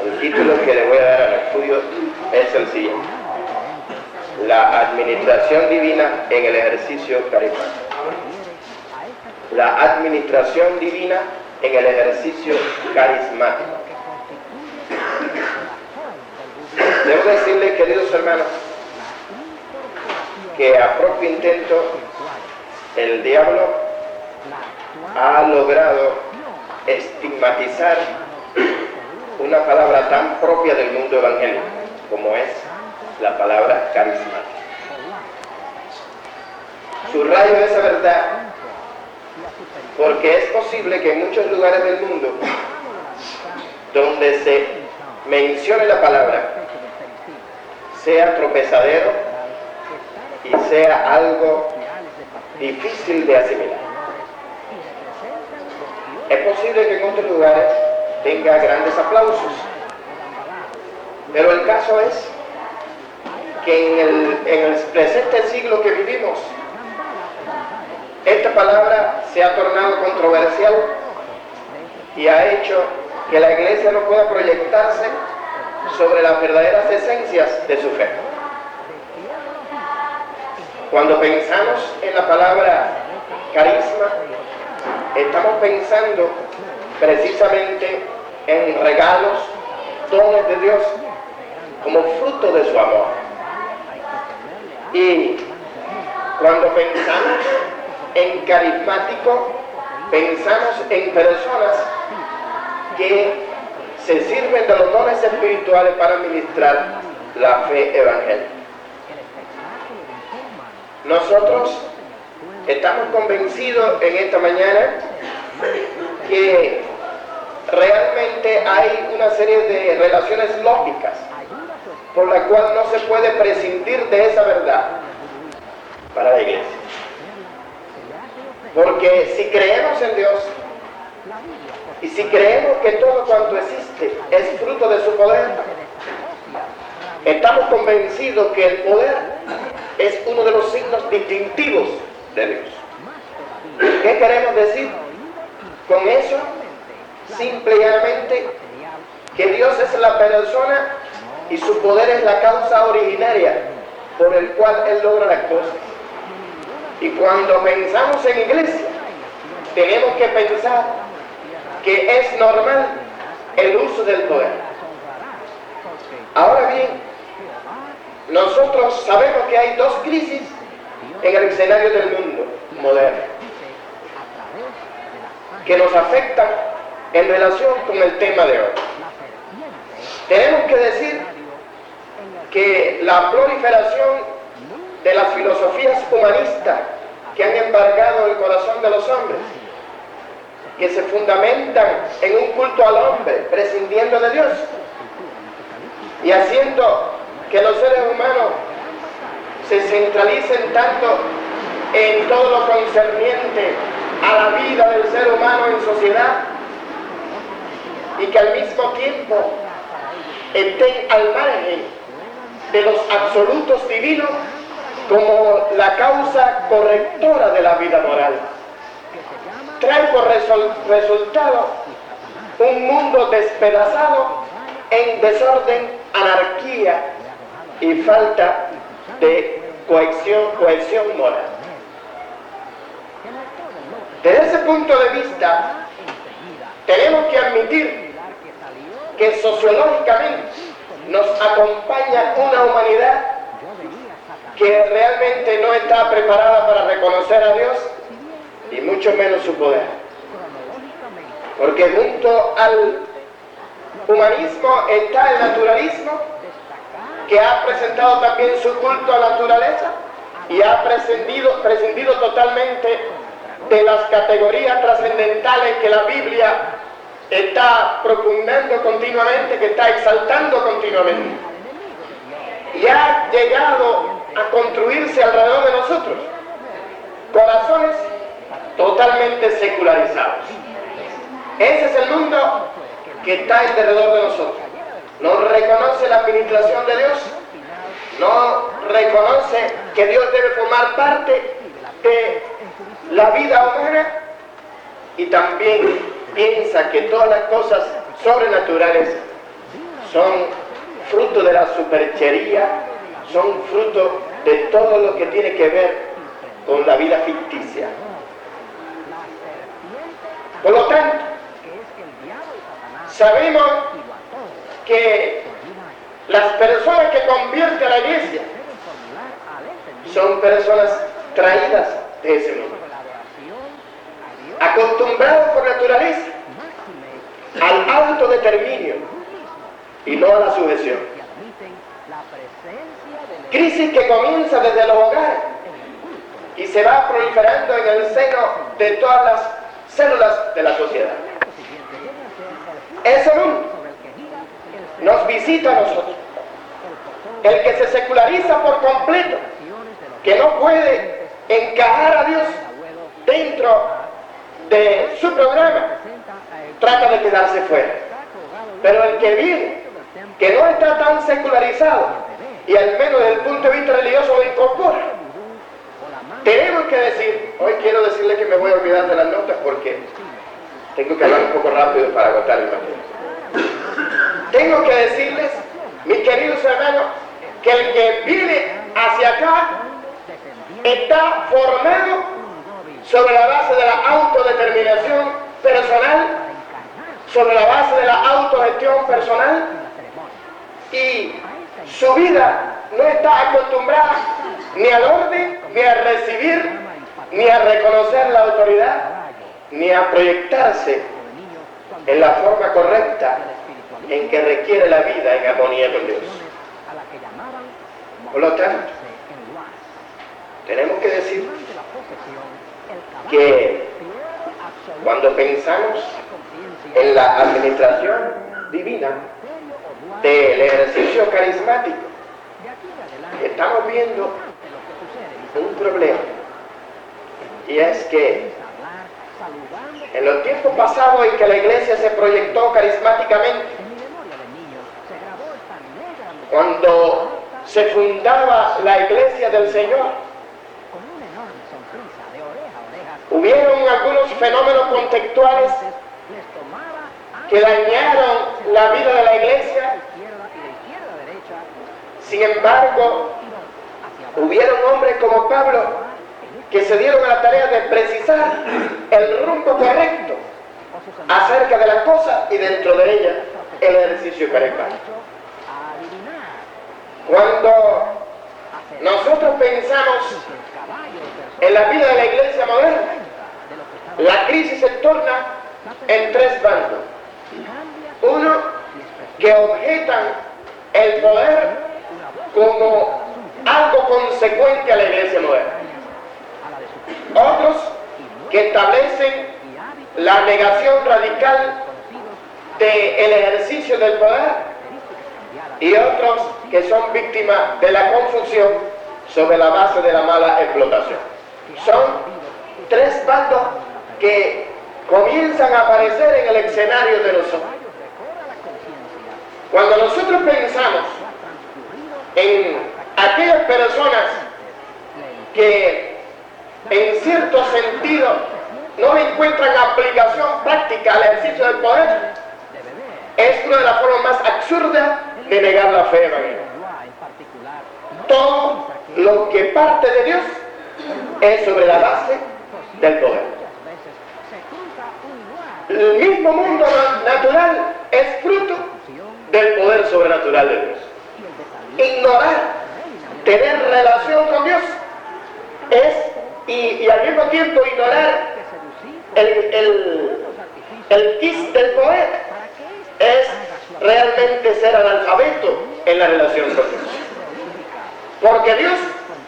El título que le voy a dar al estudio es el siguiente: la administración divina en el ejercicio carismático. La administración divina en el ejercicio carismático. Debo decirle, queridos hermanos, que a propio intento el diablo ha logrado estigmatizar una palabra tan propia del mundo evangélico como es la palabra carismático. Subrayo esa verdad porque es posible que en muchos lugares del mundo donde se mencione la palabra sea tropezadero y sea algo difícil de asimilar. Es posible que en otros lugares tenga grandes aplausos, pero el caso es que en el presente siglo que vivimos, esta palabra se ha tornado controversial y ha hecho que la iglesia no pueda proyectarse sobre las verdaderas esencias de su fe. Cuando pensamos en la palabra carisma, estamos pensando precisamente en regalos, dones de Dios, como fruto de su amor. Y cuando pensamos en carismático, pensamos en personas que se sirven de los dones espirituales para ministrar la fe evangélica. Nosotros estamos convencidos en esta mañana que realmente hay una serie de relaciones lógicas por la cual no se puede prescindir de esa verdad para la iglesia. Porque si creemos en Dios y si creemos que todo cuanto existe es fruto de su poder, estamos convencidos que el poder es uno de los signos distintivos de Dios. ¿Qué queremos decir con eso? Simple y llanamente que Dios es la persona y su poder es la causa originaria por el cual Él logra las cosas. Y cuando pensamos en iglesia, tenemos que pensar que es normal el uso del poder. Ahora bien, nosotros sabemos que hay dos crisis en el escenario del mundo moderno que nos afectan en relación con el tema de hoy. Tenemos que decir que la proliferación de las filosofías humanistas que han embargado el corazón de los hombres, que se fundamentan en un culto al hombre, prescindiendo de Dios y haciendo que los seres humanos se centralicen tanto en todo lo concerniente a la vida del ser humano en sociedad y que al mismo tiempo estén al margen de los absolutos divinos como la causa correctora de la vida moral. Trae por resultado un mundo despedazado en desorden, anarquía y falta de cohesión moral. Desde ese punto de vista, tenemos que admitir que sociológicamente nos acompaña una humanidad que realmente no está preparada para reconocer a Dios y mucho menos su poder. Porque junto al humanismo está el naturalismo, que ha presentado también su culto a la naturaleza y ha prescindido totalmente de las categorías trascendentales que la Biblia está propugnando continuamente, que está exaltando continuamente. Y ha llegado a construirse alrededor de nosotros corazones totalmente secularizados. Ese es el mundo que está alrededor de nosotros. No reconoce la administración de Dios, no reconoce que Dios debe formar parte de la vida humana y también piensa que todas las cosas sobrenaturales son fruto de la superchería, son fruto de todo lo que tiene que ver con la vida ficticia. Por lo tanto, sabemos que las personas que convierten a la iglesia son personas traídas de ese mundo, acostumbrados por naturaleza al autodeterminio y no a la sujeción. Crisis que comienza desde los hogares y se va proliferando en el seno de todas las células de la sociedad. Ese mundo nos visita a nosotros. El que se seculariza por completo, que no puede encajar a Dios dentro de su programa, trata de quedarse fuera. Pero el que vive, que no está tan secularizado, y al menos desde el punto de vista religioso lo incorpora, tenemos que decir, hoy quiero decirle que me voy a olvidar de las notas porque tengo que hablar un poco rápido para agotar el material. Tengo que decirles, mis queridos hermanos, que el que viene hacia acá está formado sobre la base de la autodeterminación personal, sobre la base de la autogestión personal, y su vida no está acostumbrada ni al orden, ni a recibir, ni a reconocer la autoridad, ni a proyectarse en la forma correcta en que requiere la vida en armonía con Dios. Por lo tanto, tenemos que decir que cuando pensamos en la administración divina del ejercicio carismático, estamos viendo un problema, y es que en los tiempos pasados en que la iglesia se proyectó carismáticamente, cuando se fundaba la iglesia del Señor, hubieron algunos fenómenos contextuales que dañaron la vida de la iglesia. Sin embargo, hubieron hombres como Pablo que se dieron a la tarea de precisar el rumbo correcto acerca de las cosas y dentro de ella el ejercicio carismático. Cuando nosotros pensamos en la vida de la iglesia moderna, la crisis se torna en tres bandos. Uno, que objetan el poder como algo consecuente a la iglesia moderna. Otros que establecen la negación radical del ejercicio del poder, y otros que son víctimas de la confusión sobre la base de la mala explotación. Son tres bandos que comienzan a aparecer en el escenario de nosotros. Cuando nosotros pensamos en aquellas personas que en cierto sentido no encuentran aplicación práctica al ejercicio del poder, es una de las formas más absurdas de negar la fe evangélica. Todo lo que parte de Dios es sobre la base del poder. El mismo mundo natural es fruto del poder sobrenatural de Dios. Ignorar, tener relación con Dios, es, y al mismo tiempo ignorar el quis del poder, es realmente ser analfabeto en la relación con Dios. Porque Dios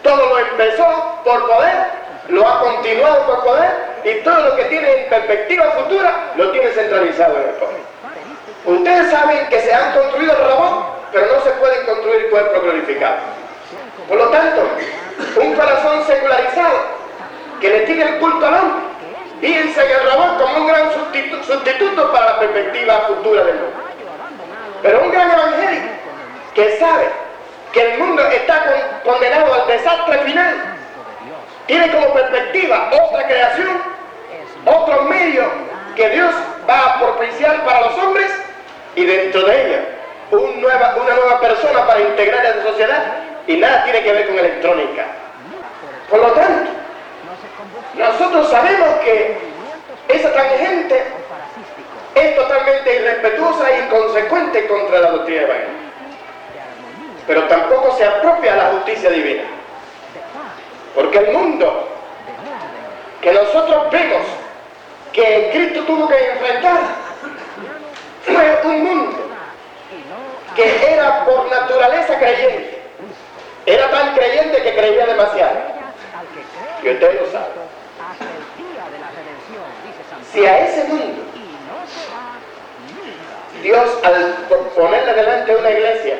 todo lo empezó por poder, lo ha continuado por poder, y todo lo que tiene en perspectiva futura lo tiene centralizado en el poder. Ustedes saben que se han construido robots, pero no se pueden construir cuerpos glorificados. Por lo tanto, un corazón secularizado que le tiene el culto al hombre, piensa en el robot como un gran sustituto para la perspectiva futura del mundo. Pero un gran evangélico que sabe que el mundo está condenado al desastre final, tiene como perspectiva otra creación, otro medio que Dios va a propiciar para los hombres, y dentro de ella una nueva persona para integrar a la sociedad y nada tiene que ver con electrónica. Por lo tanto, nosotros sabemos que esa tangente es totalmente irrespetuosa e inconsecuente contra la doctrina evangélica, pero tampoco se apropia a la justicia divina, porque el mundo que nosotros vemos que Cristo tuvo que enfrentar fue un mundo que era por naturaleza creyente, era tan creyente que creía demasiado, y ustedes lo saben. Si a ese mundo Dios, al ponerle delante de una iglesia,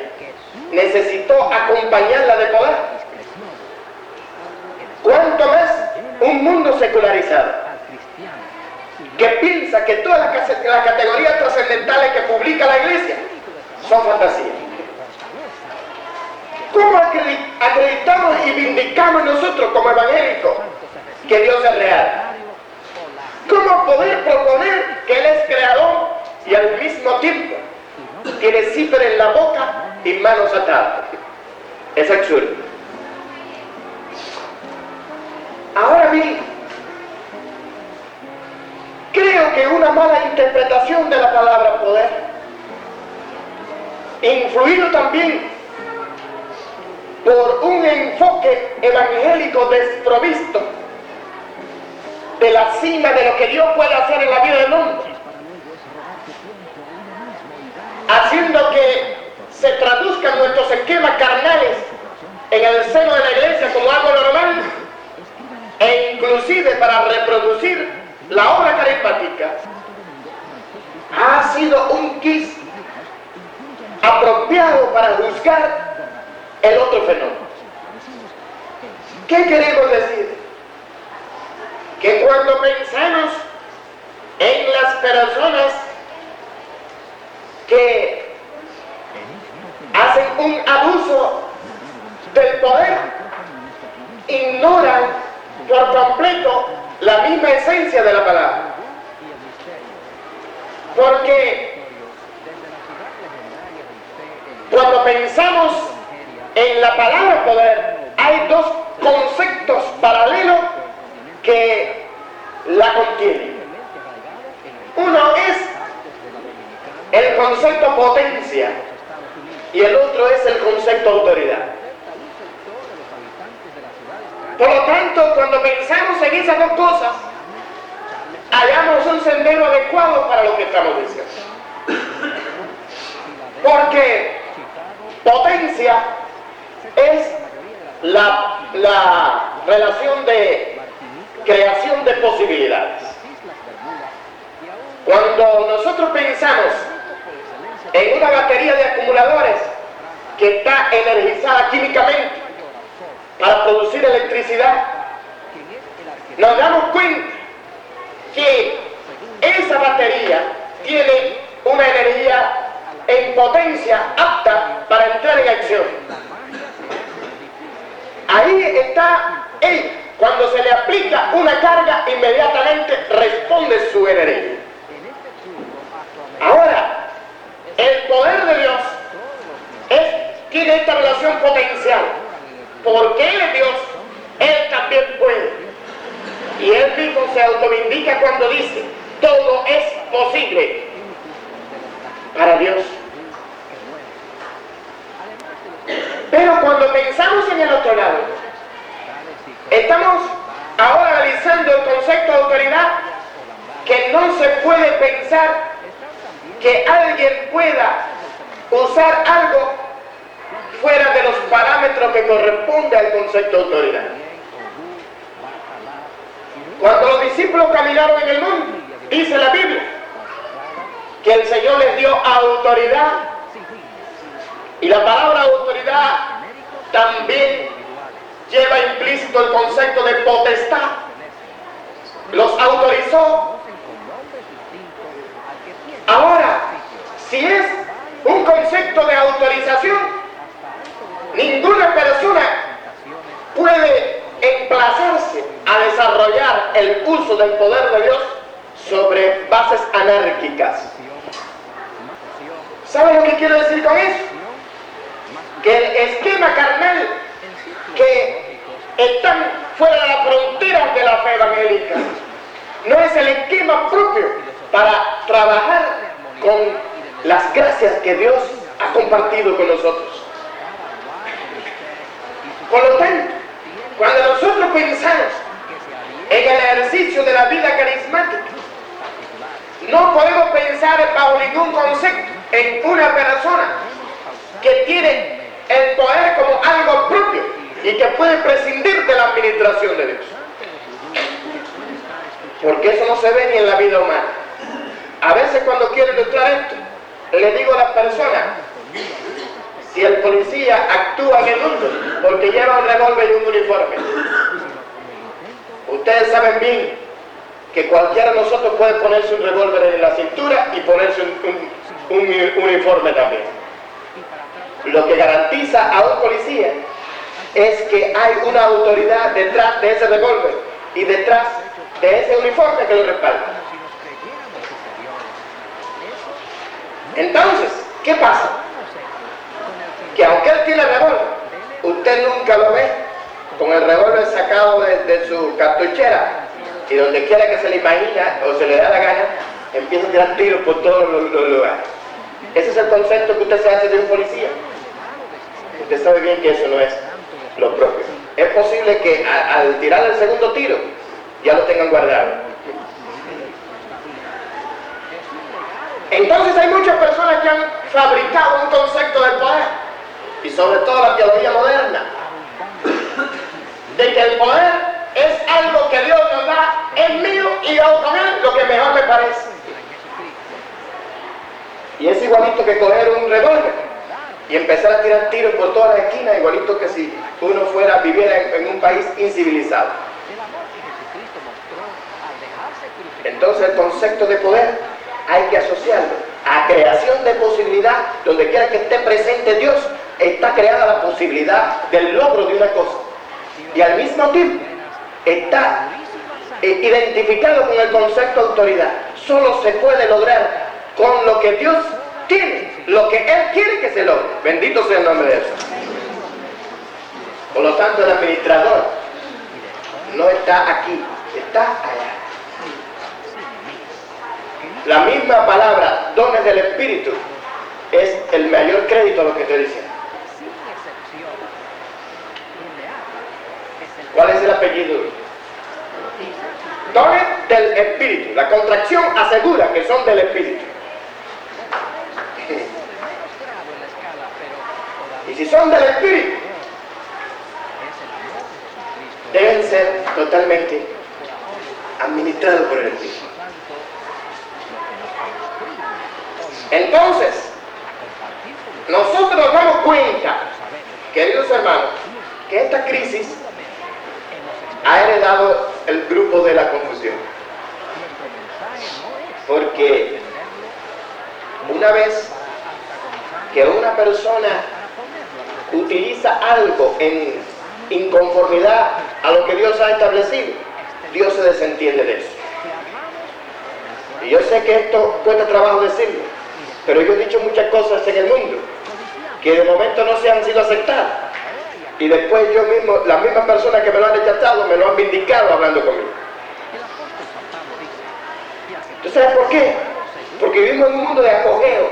necesitó acompañarla de poder, ¿cuánto más un mundo secularizado que piensa que todas las categorías trascendentales que publica la iglesia son fantasías? ¿Cómo acreditamos y vindicamos nosotros como evangélicos que Dios es real? ¿Cómo poder proponer que Él es creador y al mismo tiempo tiene cifra en la boca y manos atadas? Es absurdo. Ahora bien, creo que una mala interpretación de la palabra poder, influido también por un enfoque evangélico desprovisto de la cima de lo que Dios puede hacer en la vida del hombre, haciendo que se traduzcan nuestros esquemas carnales en el seno de la iglesia como algo normal, e inclusive para reproducir la obra carismática, ha sido un quiz apropiado para juzgar el otro fenómeno. ¿Qué queremos decir? Que cuando pensamos en las personas que hacen un abuso del poder, ignoran por completo la misma esencia de la palabra. Porque cuando pensamos en la palabra poder, hay dos conceptos paralelos que la contienen. Uno es el concepto potencia y el otro es el concepto autoridad. Por lo tanto, cuando pensamos en esas dos cosas, hallamos un sendero adecuado para lo que estamos diciendo. Porque potencia es la relación de creación de posibilidades. Cuando nosotros pensamos en una batería de acumuladores que está energizada químicamente para producir electricidad, nos damos cuenta que esa batería tiene una energía en potencia apta para entrar en acción. Ahí está él. Cuando se le aplica una carga, inmediatamente responde su energía. Ahora, el poder de Dios tiene esta relación potencial. Porque Él es Dios, Él también puede. Y Él mismo se autovindica cuando dice: todo es posible para Dios. Pero cuando pensamos en el otro lado, estamos ahora analizando el concepto de autoridad, que no se puede pensar que alguien pueda usar algo fuera de los parámetros que corresponde al concepto de autoridad. Cuando los discípulos caminaron en el mundo, dice la Biblia que el Señor les dio autoridad, y la palabra autoridad también lleva implícito el concepto de potestad. Los autorizó. Ahora, si es un concepto de autorización, ninguna persona puede emplazarse a desarrollar el uso del poder de Dios sobre bases anárquicas, ¿Sabe lo que quiero decir con eso? Que el esquema carnal que está fuera de la frontera de la fe evangélica no es el esquema propio para trabajar con las gracias que Dios ha compartido con nosotros. Por lo tanto, cuando nosotros pensamos en el ejercicio de la vida carismática, no podemos pensar bajo ningún concepto en una persona que tiene el poder como algo propio y que puede prescindir de la administración de Dios. Porque eso no se ve ni en la vida humana. A veces cuando quiero ilustrar esto, le digo a las personas, si el policía actúa en el mundo porque lleva un revólver y un uniforme, ustedes saben bien que cualquiera de nosotros puede ponerse un revólver en la cintura y ponerse un uniforme también. Lo que garantiza a un policía es que hay una autoridad detrás de ese revólver y detrás de ese uniforme que lo respalda. Entonces, ¿qué pasa? Que aunque él tiene revólver, usted nunca lo ve con el revólver sacado de su cartuchera, y donde quiera que se le imagina o se le da la gana, empieza a tirar tiros por todos los lugares. Ese es el concepto que usted se hace de un policía. Usted sabe bien que eso no es lo propio. Es posible que al tirar el segundo tiro ya lo tengan guardado. Entonces hay muchas personas que han fabricado un concepto del poder, y sobre todo la teología moderna, de que el poder es algo que Dios nos da, es mío y yo hago con él lo que mejor me parece. Y es igualito que coger un revólver y empezar a tirar tiros por todas las esquinas, igualito que si uno viviera en un país incivilizado. Entonces el concepto de poder hay que asociarlo a creación de posibilidad. Donde quiera que esté presente Dios, está creada la posibilidad del logro de una cosa, y al mismo tiempo está identificado con el concepto de autoridad. Solo se puede lograr con lo que Dios tiene, lo que Él quiere que se logre. Bendito sea el nombre de Dios. Por lo tanto, el administrador no está aquí, está allá. La misma palabra, dones del Espíritu, es el mayor crédito a lo que estoy diciendo. ¿Cuál es el apellido? Dones del Espíritu. La contracción asegura que son del Espíritu. Y si son del Espíritu, deben ser totalmente administrados por el Espíritu. Entonces, nosotros nos damos cuenta, queridos hermanos, que esta crisis ha heredado el grupo de la confusión. Porque una vez que una persona utiliza algo en inconformidad a lo que Dios ha establecido, Dios se desentiende de eso. Y yo sé que esto cuesta trabajo decirlo, pero yo he dicho muchas cosas en el mundo que de momento no se han sido aceptadas. Y después yo mismo, las mismas personas que me lo han rechazado, me lo han vindicado hablando conmigo. ¿Tú sabes por qué? Porque vivimos en un mundo de apogeo,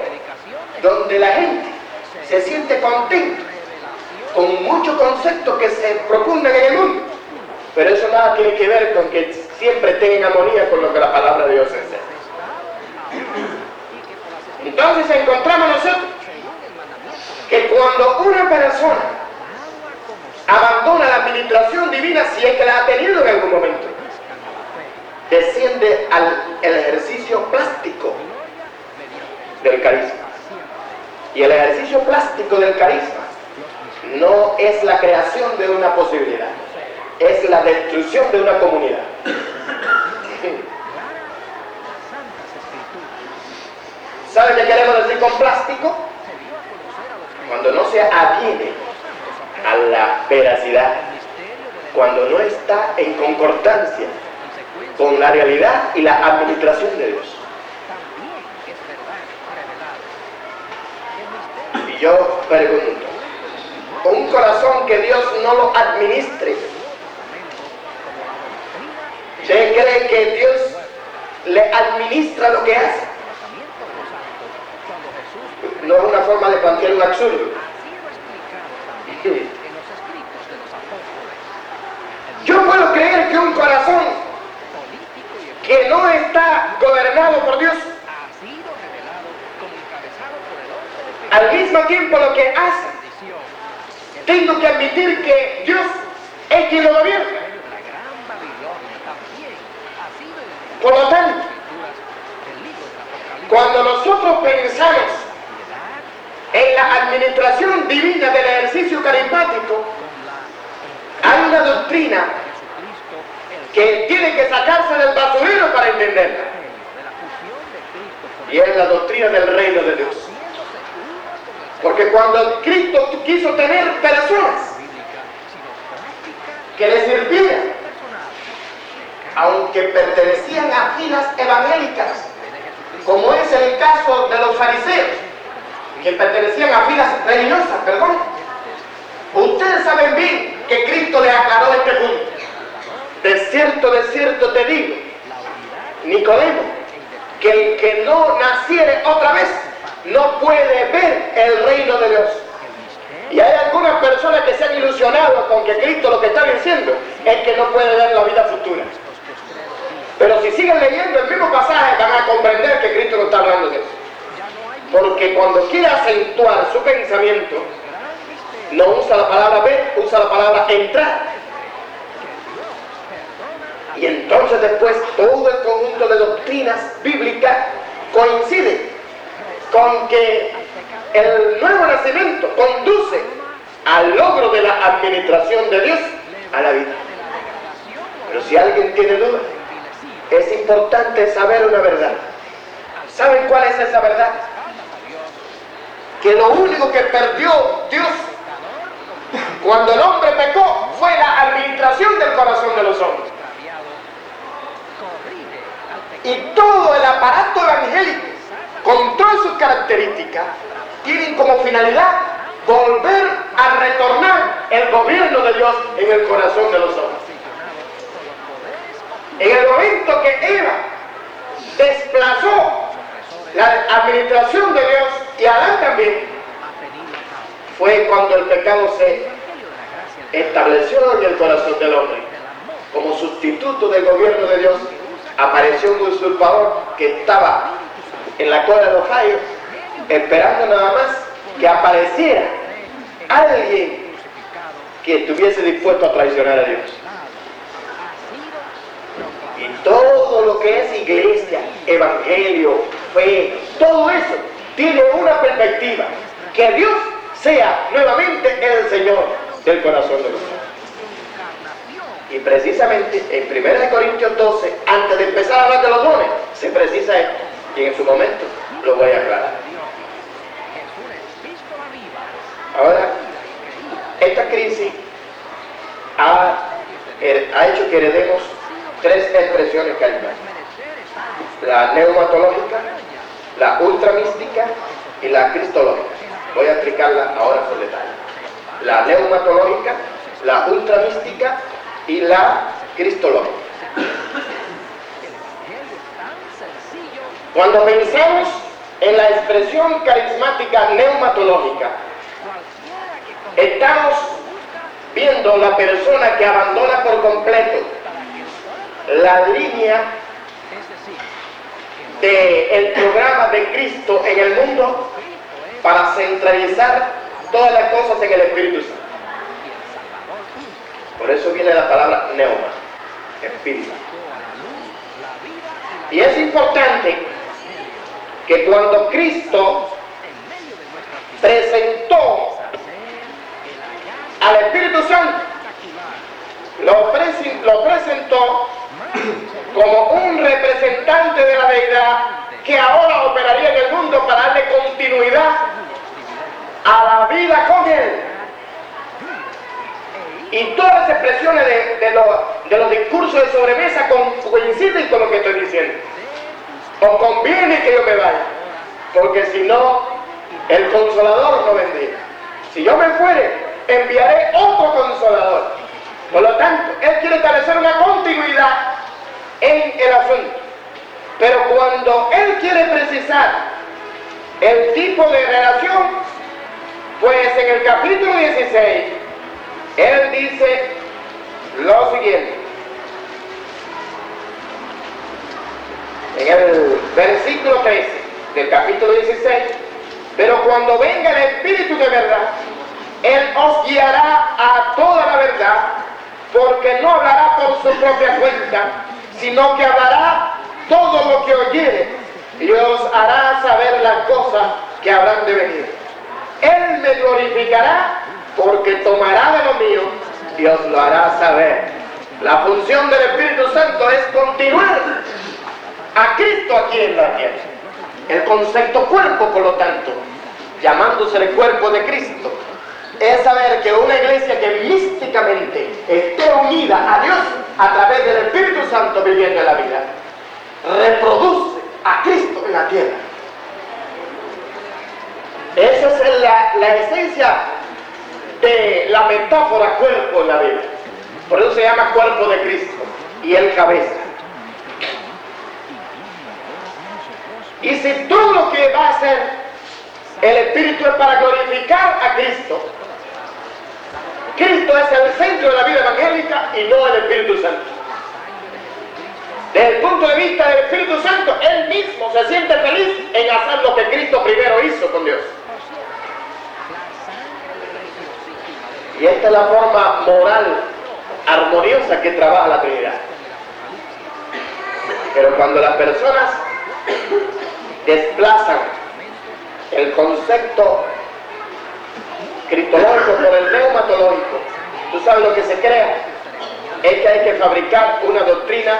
donde la gente se siente contenta con muchos conceptos que se propugnan en el mundo. Pero eso nada tiene que ver con que siempre esté en armonía con lo que la palabra de Dios enseña. Entonces encontramos nosotros que cuando una persona abandona la administración divina, si es que la ha tenido en algún momento, desciende al ejercicio plástico del carisma. Y el ejercicio plástico del carisma no es la creación de una posibilidad, es la destrucción de una comunidad. ¿Sabe qué queremos decir con plástico? Cuando no se adhiere a la veracidad, cuando no está en concordancia con la realidad y la administración de Dios. Pregunto, un corazón que Dios no lo administre, ¿usted cree que Dios le administra lo que hace? No es una forma de plantear un absurdo. Yo puedo creer que un corazón que no está gobernado por Dios, al mismo tiempo lo que hace, tengo que admitir que Dios es quien lo gobierna. Por lo tanto, cuando nosotros pensamos en la administración divina del ejercicio carismático, hay una doctrina que tiene que sacarse del basurero para entenderla. Y es la doctrina del reino de Dios. Porque cuando Cristo quiso tener personas que le sirvieran, aunque pertenecían a filas evangélicas, como es el caso de los fariseos, que pertenecían a filas religiosas, perdón. Ustedes saben bien que Cristo le aclaró este punto. De cierto te digo, Nicodemo, que el que no naciere otra vez no puede ver el reino de Dios. Y hay algunas personas que se han ilusionado con que Cristo lo que está diciendo es que no puede ver la vida futura. Pero si siguen leyendo el mismo pasaje van a comprender que Cristo no está hablando de eso. Porque cuando quiere acentuar su pensamiento, no usa la palabra ver, usa la palabra entrar. Y entonces después todo el conjunto de doctrinas bíblicas coincide con que el nuevo nacimiento conduce al logro de la administración de Dios a la vida. Pero si alguien tiene dudas, es importante saber una verdad. ¿Saben cuál es esa verdad? Que lo único que perdió Dios cuando el hombre pecó fue la administración del corazón de los hombres. Y todo el aparato evangélico, con todas sus características, tienen como finalidad volver a retornar el gobierno de Dios en el corazón de los hombres. En el momento que Eva desplazó la administración de Dios y Adán también, fue cuando el pecado se estableció en el corazón del hombre. Como sustituto del gobierno de Dios, apareció un usurpador que estaba en la cola de los gallos, esperando nada más que apareciera alguien que estuviese dispuesto a traicionar a Dios. Y todo lo que es iglesia, evangelio, fe, todo eso tiene una perspectiva: que Dios sea nuevamente el Señor del corazón de los hombres. Y precisamente en 1 Corintios 12, antes de empezar a hablar de los dones, se precisa esto, y en su momento lo voy a aclarar. Ahora, esta crisis ha hecho que heredemos tres expresiones carismáticas: la neumatológica, la ultramística y la cristológica. Voy a explicarla ahora por detalle. La neumatológica, la ultramística y la cristológica. Cuando pensamos en la expresión carismática neumatológica, estamos viendo la persona que abandona por completo la línea del programa de Cristo en el mundo para centralizar todas las cosas en el Espíritu Santo. Por eso viene la palabra neuma, espíritu. Y es importante que cuando Cristo presentó al Espíritu Santo, lo presentó como un representante de la deidad que ahora operaría en el mundo para darle continuidad a la vida con Él. Y todas las expresiones de los discursos de sobremesa coinciden con lo que estoy diciendo. Os conviene que yo me vaya, porque si no, el Consolador no vendría. Si yo me fuere, enviaré otro consolador. Por lo tanto, Él quiere establecer una continuidad en el asunto. Pero cuando Él quiere precisar el tipo de relación, pues en el capítulo 16, Él dice lo siguiente. En el versículo 13 del capítulo 16, pero cuando venga el Espíritu de verdad, Él os guiará a toda la verdad, porque no hablará por su propia cuenta, sino que hablará todo lo que oyere, y os hará saber las cosas que habrán de venir. Él me glorificará, porque tomará de lo mío y os lo hará saber. La función del Espíritu Santo es continuar a Cristo aquí en la tierra. El concepto cuerpo, por lo tanto, llamándose el cuerpo de Cristo, es saber que una iglesia que místicamente esté unida a Dios a través del Espíritu Santo viviendo en la vida, reproduce a Cristo en la tierra. Esa es la esencia de la metáfora cuerpo en la Biblia. Por eso se llama cuerpo de Cristo y el cabeza. Y si todo lo que va a hacer el Espíritu es para glorificar a Cristo, Cristo es el centro de la vida evangélica y no el Espíritu Santo. Desde el punto de vista del Espíritu Santo, Él mismo se siente feliz en hacer lo que Cristo primero hizo con Dios. Y esta es la forma moral armoniosa que trabaja la Trinidad. Pero cuando las personas desplazan el concepto cristológico por el neumatológico, tú sabes lo que se crea es que hay que fabricar una doctrina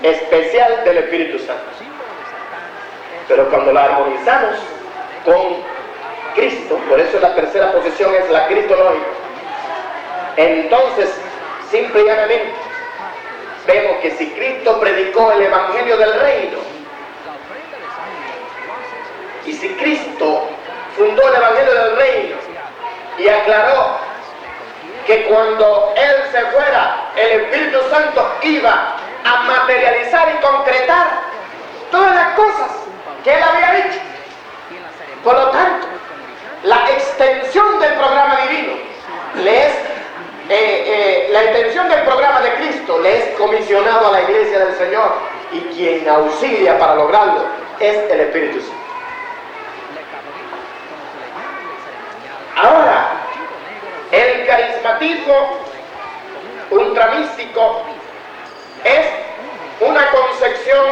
especial del Espíritu Santo. Pero cuando la armonizamos con Cristo, por eso la tercera posición es la cristológica, entonces simple y llanamente vemos que si Cristo predicó el Evangelio del Reino, y si Cristo fundó el Evangelio del Reino y aclaró que cuando Él se fuera, el Espíritu Santo iba a materializar y concretar todas las cosas que Él había dicho. Por lo tanto, la extensión del programa divino la extensión del programa de Cristo le es comisionado a la iglesia del Señor, y quien auxilia para lograrlo es el Espíritu Santo. Ahora, el carismatismo ultramístico es una concepción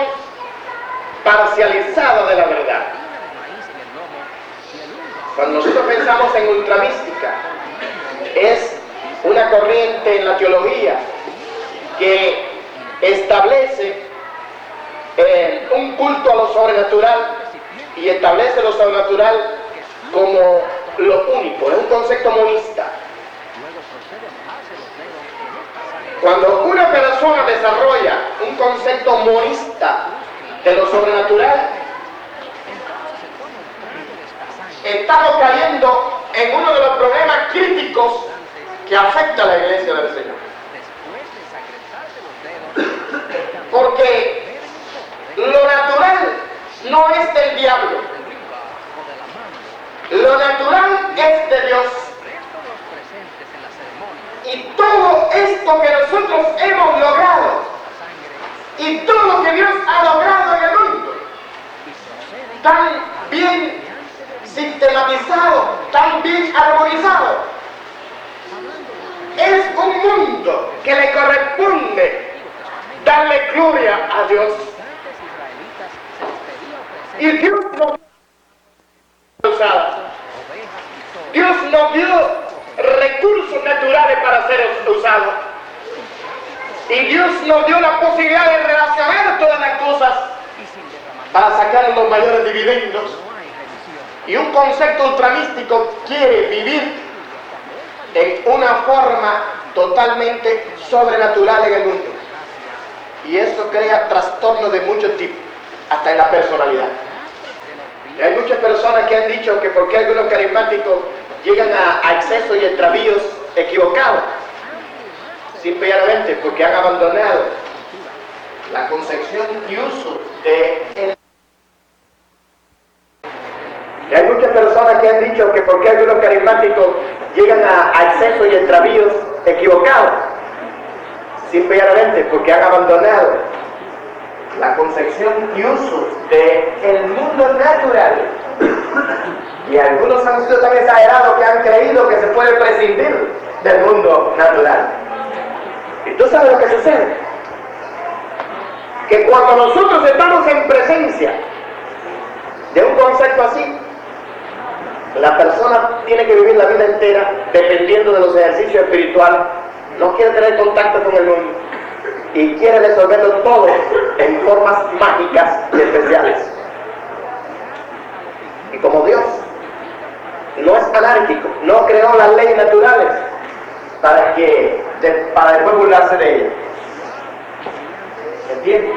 parcializada de la verdad. Cuando nosotros pensamos en ultramística, es una corriente en la teología que establece un culto a lo sobrenatural y establece lo sobrenatural como lo único. Es un concepto monista. Cuando una persona desarrolla un concepto monista de lo sobrenatural, estamos cayendo en uno de los problemas críticos que afecta a la iglesia del Señor. Porque lo natural no es del diablo. Lo natural es de Dios. Y todo esto que nosotros hemos logrado, y todo lo que Dios ha logrado en el mundo, tan bien sistematizado, tan bien armonizado, es un mundo que le corresponde darle gloria a Dios. Y Dios no Dios nos dio recursos naturales para ser usados. Y Dios nos dio la posibilidad de relacionar todas las cosas para sacar los mayores dividendos. Y un concepto ultramístico quiere vivir en una forma totalmente sobrenatural en el mundo. Y eso crea trastornos de muchos tipos, hasta en la personalidad. Y hay muchas personas que han dicho que porque algunos carismáticos llegan a excesos y extravíos equivocados, simplemente porque han abandonado la concepción y uso de él. Y hay muchas personas que han dicho que porque algunos carismáticos llegan a excesos y extravíos equivocados, simplemente porque han abandonado la concepción y uso del mundo natural. Y algunos han sido tan exagerados que han creído que se puede prescindir del mundo natural. ¿Y tú sabes lo que sucede? Que cuando nosotros estamos en presencia de un concepto así, la persona tiene que vivir la vida entera dependiendo de los ejercicios espirituales, no quiere tener contacto con el mundo y quiere resolverlo todo en formas mágicas y especiales. Y como Dios no es anárquico, no creó las leyes naturales para después burlarse de ellas. ¿Entiendes?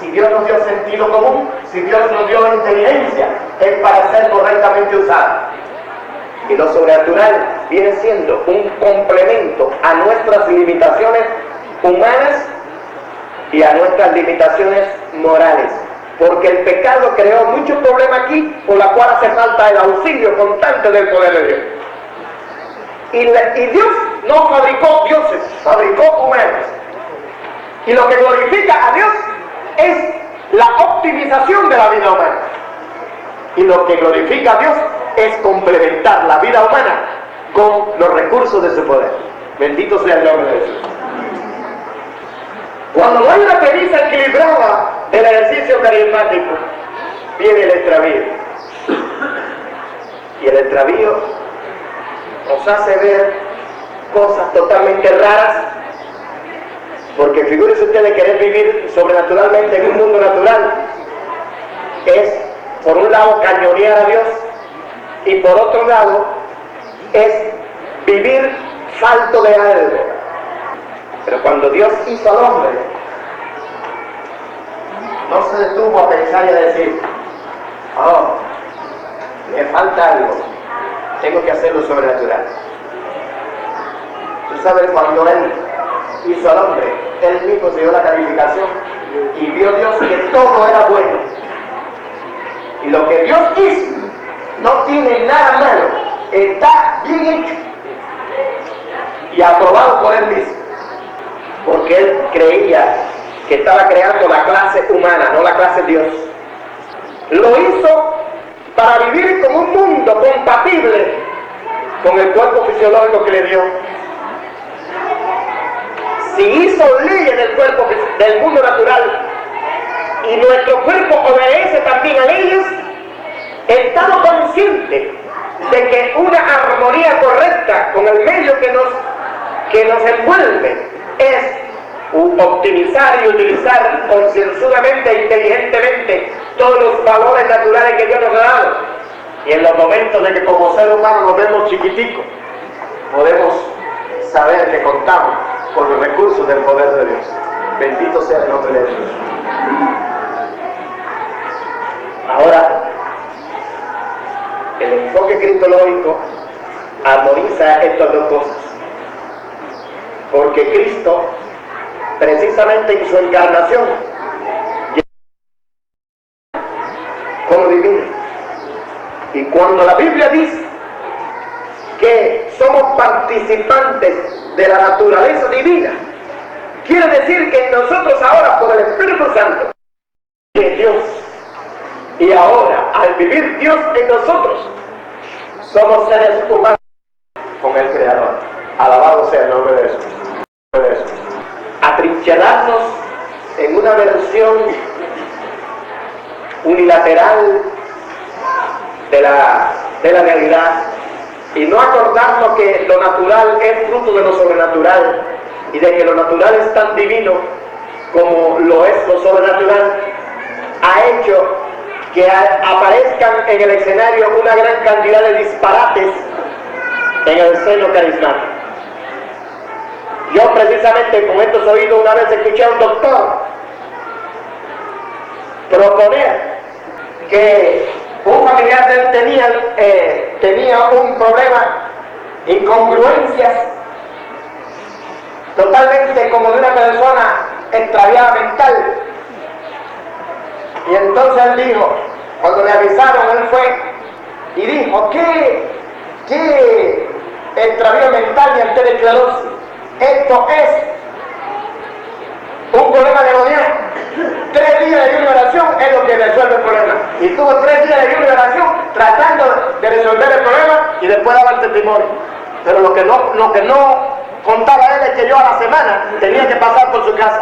Si Dios nos dio sentido común, si Dios nos dio inteligencia, es para ser correctamente usada. Y lo sobrenatural viene siendo un complemento a nuestras limitaciones humanas y a nuestras limitaciones morales. Porque el pecado creó muchos problemas aquí, por la cual hace falta el auxilio constante del poder de Dios. Y Dios no fabricó dioses, fabricó humanos. Y lo que glorifica a Dios es la optimización de la vida humana. Y lo que glorifica a Dios es complementar la vida humana con los recursos de su poder. Bendito sea el nombre de Jesús. Cuando no hay una premisa equilibrada del ejercicio carismático, viene el extravío. Y el extravío nos hace ver cosas totalmente raras, porque figúrense ustedes, querer vivir sobrenaturalmente en un mundo natural es, por un lado, cañonear a Dios, y por otro lado, es vivir falto de algo. Pero cuando Dios hizo al hombre, no se detuvo a pensar y a decir, oh, me falta algo, tengo que hacerlo sobrenatural. Tú sabes, cuando Él hizo al hombre, Él mismo se dio la calificación y vio Dios que todo era bueno. Y lo que Dios hizo no tiene nada malo, está bien hecho y aprobado por Él mismo. Porque Él creía que estaba creando la clase humana, no la clase de Dios. Lo hizo para vivir con un mundo compatible con el cuerpo fisiológico que le dio. Si hizo leyes del cuerpo, del mundo natural, y nuestro cuerpo obedece también a leyes, estamos conscientes de que una armonía correcta con el medio que nos envuelve es optimizar y utilizar concienzudamente e inteligentemente todos los valores naturales que Dios nos ha dado. Y en los momentos de que como ser humano nos vemos chiquiticos, podemos saber que contamos con los recursos del poder de Dios. Bendito sea el nombre de Dios. Ahora, el enfoque cristológico armoniza estas dos cosas. Porque Cristo, precisamente en su encarnación, como divino. Y cuando la Biblia dice que somos participantes de la naturaleza divina, quiere decir que nosotros ahora, por el Espíritu Santo de Dios, y ahora al vivir Dios en nosotros, somos seres humanos con el Creador. Alabado sea el nombre de Jesús. Atrincherarnos en una versión unilateral de la realidad y no acordarnos que lo natural es fruto de lo sobrenatural y de que lo natural es tan divino como lo es lo sobrenatural, ha hecho que aparezcan en el escenario una gran cantidad de disparates en el seno carismático. Yo precisamente con estos oídos una vez escuché a un doctor proponer que un familiar de él tenía un problema, incongruencias, totalmente como de una persona extraviada mental. Y entonces él dijo, cuando le avisaron, él fue y dijo, ¿qué extravío mental y arteriosclerosis? Esto es un problema demoníaco. 3 días de ayuno y oración es lo que resuelve el problema. Y tuvo 3 días de ayuno y oración tratando de resolver el problema y después daba el testimonio. Pero lo que no contaba él es que yo a la semana tenía que pasar por su casa.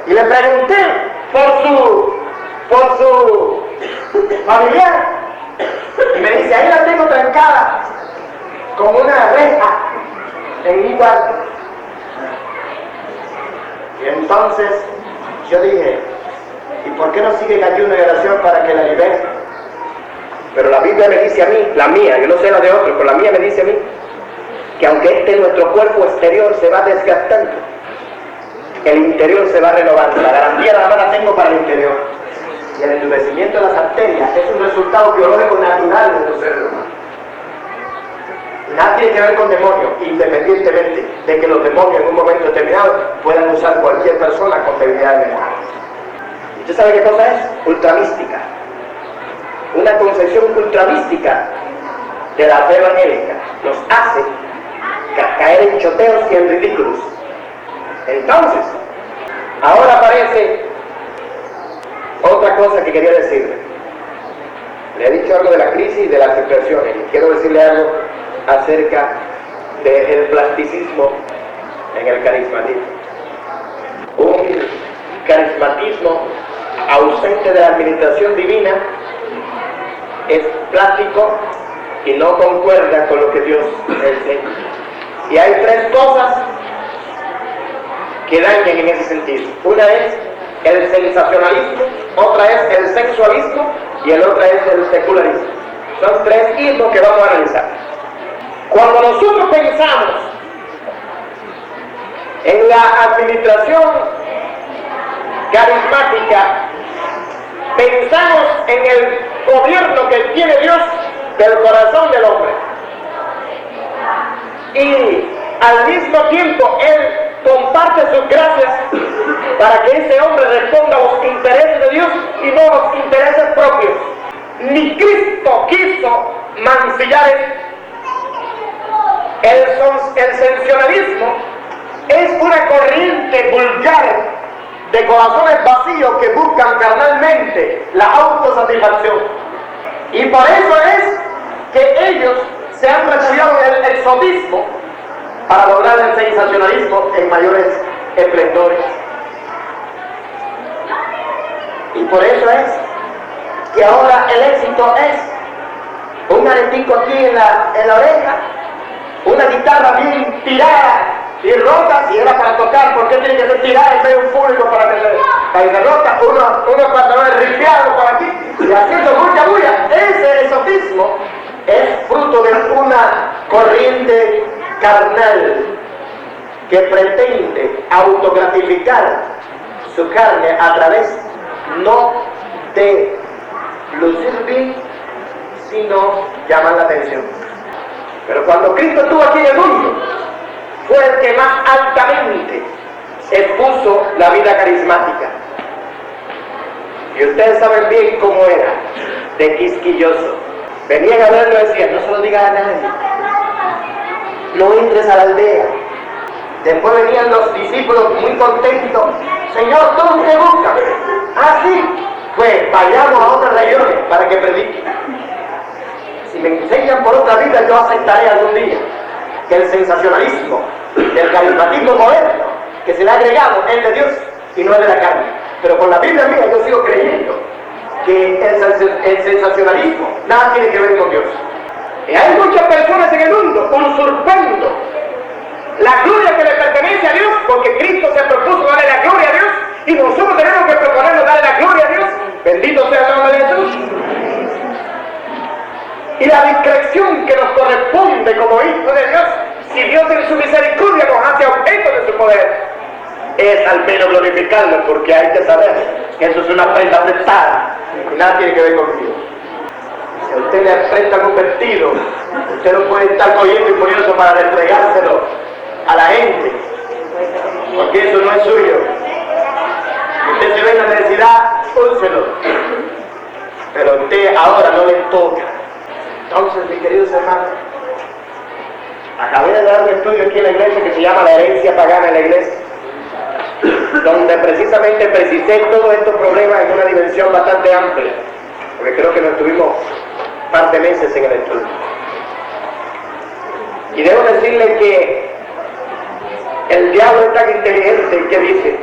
Y le pregunté por su familiar. Y me dice, ahí la tengo trancada con una reja en un cuarto. Y entonces yo dije, ¿y por qué no sigue el ayuno y oración para que la libere? Pero la Biblia me dice a mí, la mía, yo no sé la de otro, pero la mía me dice a mí, que aunque nuestro cuerpo exterior se va desgastando, el interior se va renovando. La garantía nada más la tengo para el interior. Y el endurecimiento de las arterias es un resultado biológico natural de los seres humanos. Nada tiene que ver con demonios, independientemente de que los demonios en un momento determinado puedan usar cualquier persona con debilidades mentales. ¿Usted sabe qué cosa es? Ultramística. Una concepción ultramística de la fe evangélica nos hace caer en choteos y en ridículos. Entonces, ahora aparece otra cosa que quería decirle. Le he dicho algo de la crisis y de las inversiones, y quiero decirle algo acerca del plasticismo en el carismatismo. Un carismatismo ausente de la administración divina es plástico y no concuerda con lo que Dios enseña. Y hay 3 cosas que dañan en ese sentido. Una es el sensacionalismo, otra es el sexualismo y el otra es el secularismo. Son 3 ismos que vamos a analizar. Cuando nosotros pensamos en la administración carismática, pensamos en el gobierno que tiene Dios del corazón del hombre. Y al mismo tiempo Él comparte sus gracias para que ese hombre responda a los intereses de Dios y no a los intereses propios. Ni Cristo quiso mancillar esto. El sensacionalismo es una corriente vulgar de corazones vacíos que buscan carnalmente la autosatisfacción. Y por eso es que ellos se han refugiado en el exotismo para lograr el sensacionalismo en mayores esplendores. Y por eso es que ahora el éxito es un aretico aquí en la oreja, una guitarra bien tirada y rota. Si era para tocar, ¿por qué tiene que ser tirada en medio de un público para que se rota? Unos pantalones ripiados por aquí y haciendo mucha bulla. Ese exotismo es fruto de una corriente carnal que pretende autogratificar su carne a través no de lucir bien, sino llamar la atención. Pero cuando Cristo estuvo aquí en el mundo, fue el que más altamente expuso la vida carismática. Y ustedes saben bien cómo era, de quisquilloso. Venían a verlo y decían, no se lo digas a nadie, no entres a la aldea. Después venían los discípulos muy contentos, Señor, ¿dónde te buscas? Así, pues vayamos a otras regiones para que prediquen. Si me enseñan por otra vida, yo aceptaré algún día que el sensacionalismo, el carismatismo moderno que se le ha agregado es de Dios y no es de la carne. Pero con la Biblia mía yo sigo creyendo que el sensacionalismo nada tiene que ver con Dios. Y hay muchas personas en el mundo usurpando la gloria que le pertenece a Dios, porque Cristo se propuso darle la gloria a Dios y nosotros tenemos que proponernos darle la gloria a Dios. Bendito sea el nombre de Jesús. Y la discreción que nos corresponde como hijos de Dios, si Dios en su misericordia nos hace objeto de su poder, es al menos glorificarlo, porque hay que saber que eso es una prenda prestada y nada tiene que ver con Dios. Si a usted le prestan un vestido, usted no puede estar cogiendo y poniéndose para restregárselo a la gente, porque eso no es suyo. Usted se ve en la necesidad, úselo, pero a usted ahora no le toca. Entonces, mis queridos hermanos, acabé de dar un estudio aquí en la iglesia que se llama La herencia pagana en la iglesia, donde precisamente precisé todos estos problemas en una dimensión bastante amplia, porque creo que nos estuvimos un par de meses en el estudio. Y debo decirle que el diablo es tan inteligente que dice: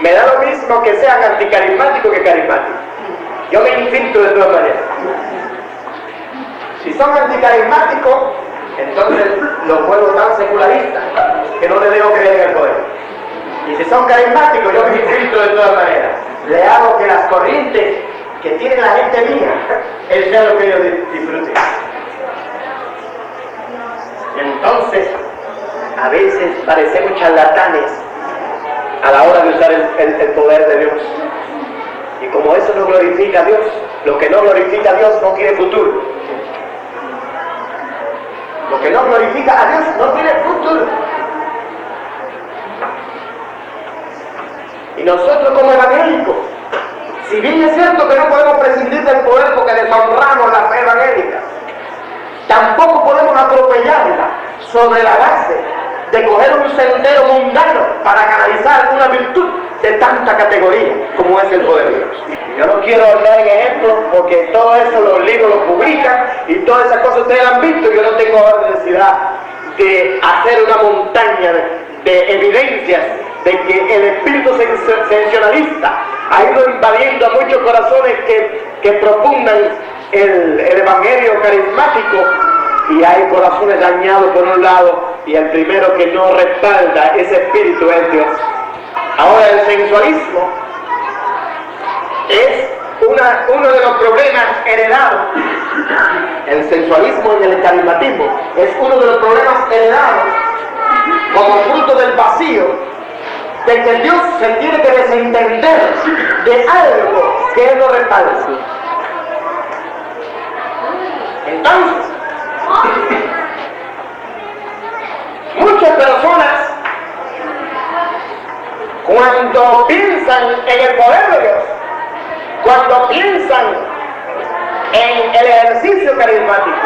me da lo mismo que sean anticarismáticos que carismáticos, yo me infiltro de todas maneras. Si son anticarismáticos, entonces los vuelvo tan secularistas que no les dejo creer en el poder. Y si son carismáticos, yo me infiltro de todas maneras. Le hago que las corrientes que tiene la gente mía, eso sea lo que ellos disfruten. Entonces, a veces parecemos charlatanes a la hora de usar el poder de Dios. Y como eso no glorifica a Dios, lo que no glorifica a Dios no tiene futuro. Lo que no glorifica a Dios no tiene futuro. Y nosotros como evangélicos, si bien es cierto que no podemos prescindir del poder porque deshonramos la fe evangélica, tampoco podemos atropellarla sobre la base de coger un sendero mundano para canalizar una virtud de tanta categoría como es el poder de Dios. Yo no quiero hablar en ejemplos porque todo eso los libros lo publican y todas esas cosas ustedes han visto. Yo no tengo ahora necesidad de hacer una montaña de evidencias de que el espíritu sensacionalista ha ido invadiendo a muchos corazones que propugnan el evangelio carismático, y hay corazones dañados por un lado, y el primero que no respalda ese espíritu es Dios. Ahora, el sensualismo es uno de los problemas heredados. El sensualismo y el carismatismo es uno de los problemas heredados como fruto del vacío de que Dios se tiene que desentender de algo que Él no respalda. Entonces, muchas personas, cuando piensan en el poder de Dios, cuando piensan en el ejercicio carismático,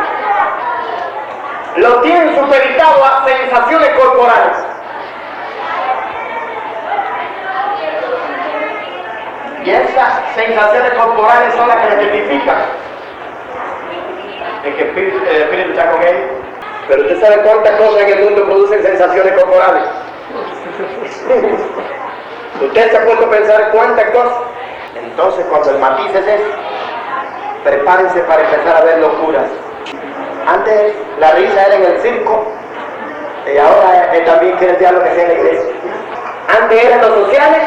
lo tienen supeditado a sensaciones corporales. Y esas sensaciones corporales son las que le identifican el que el espíritu está con él. Pero usted sabe cuántas cosas en el mundo producen sensaciones corporales. Usted se ha puesto a pensar cuántas cosas. Entonces, cuando el matiz es ese, prepárense para empezar a ver locuras. Antes la risa era en el circo, y ahora también quiere el diablo que sea en la iglesia. Antes eran los sociales,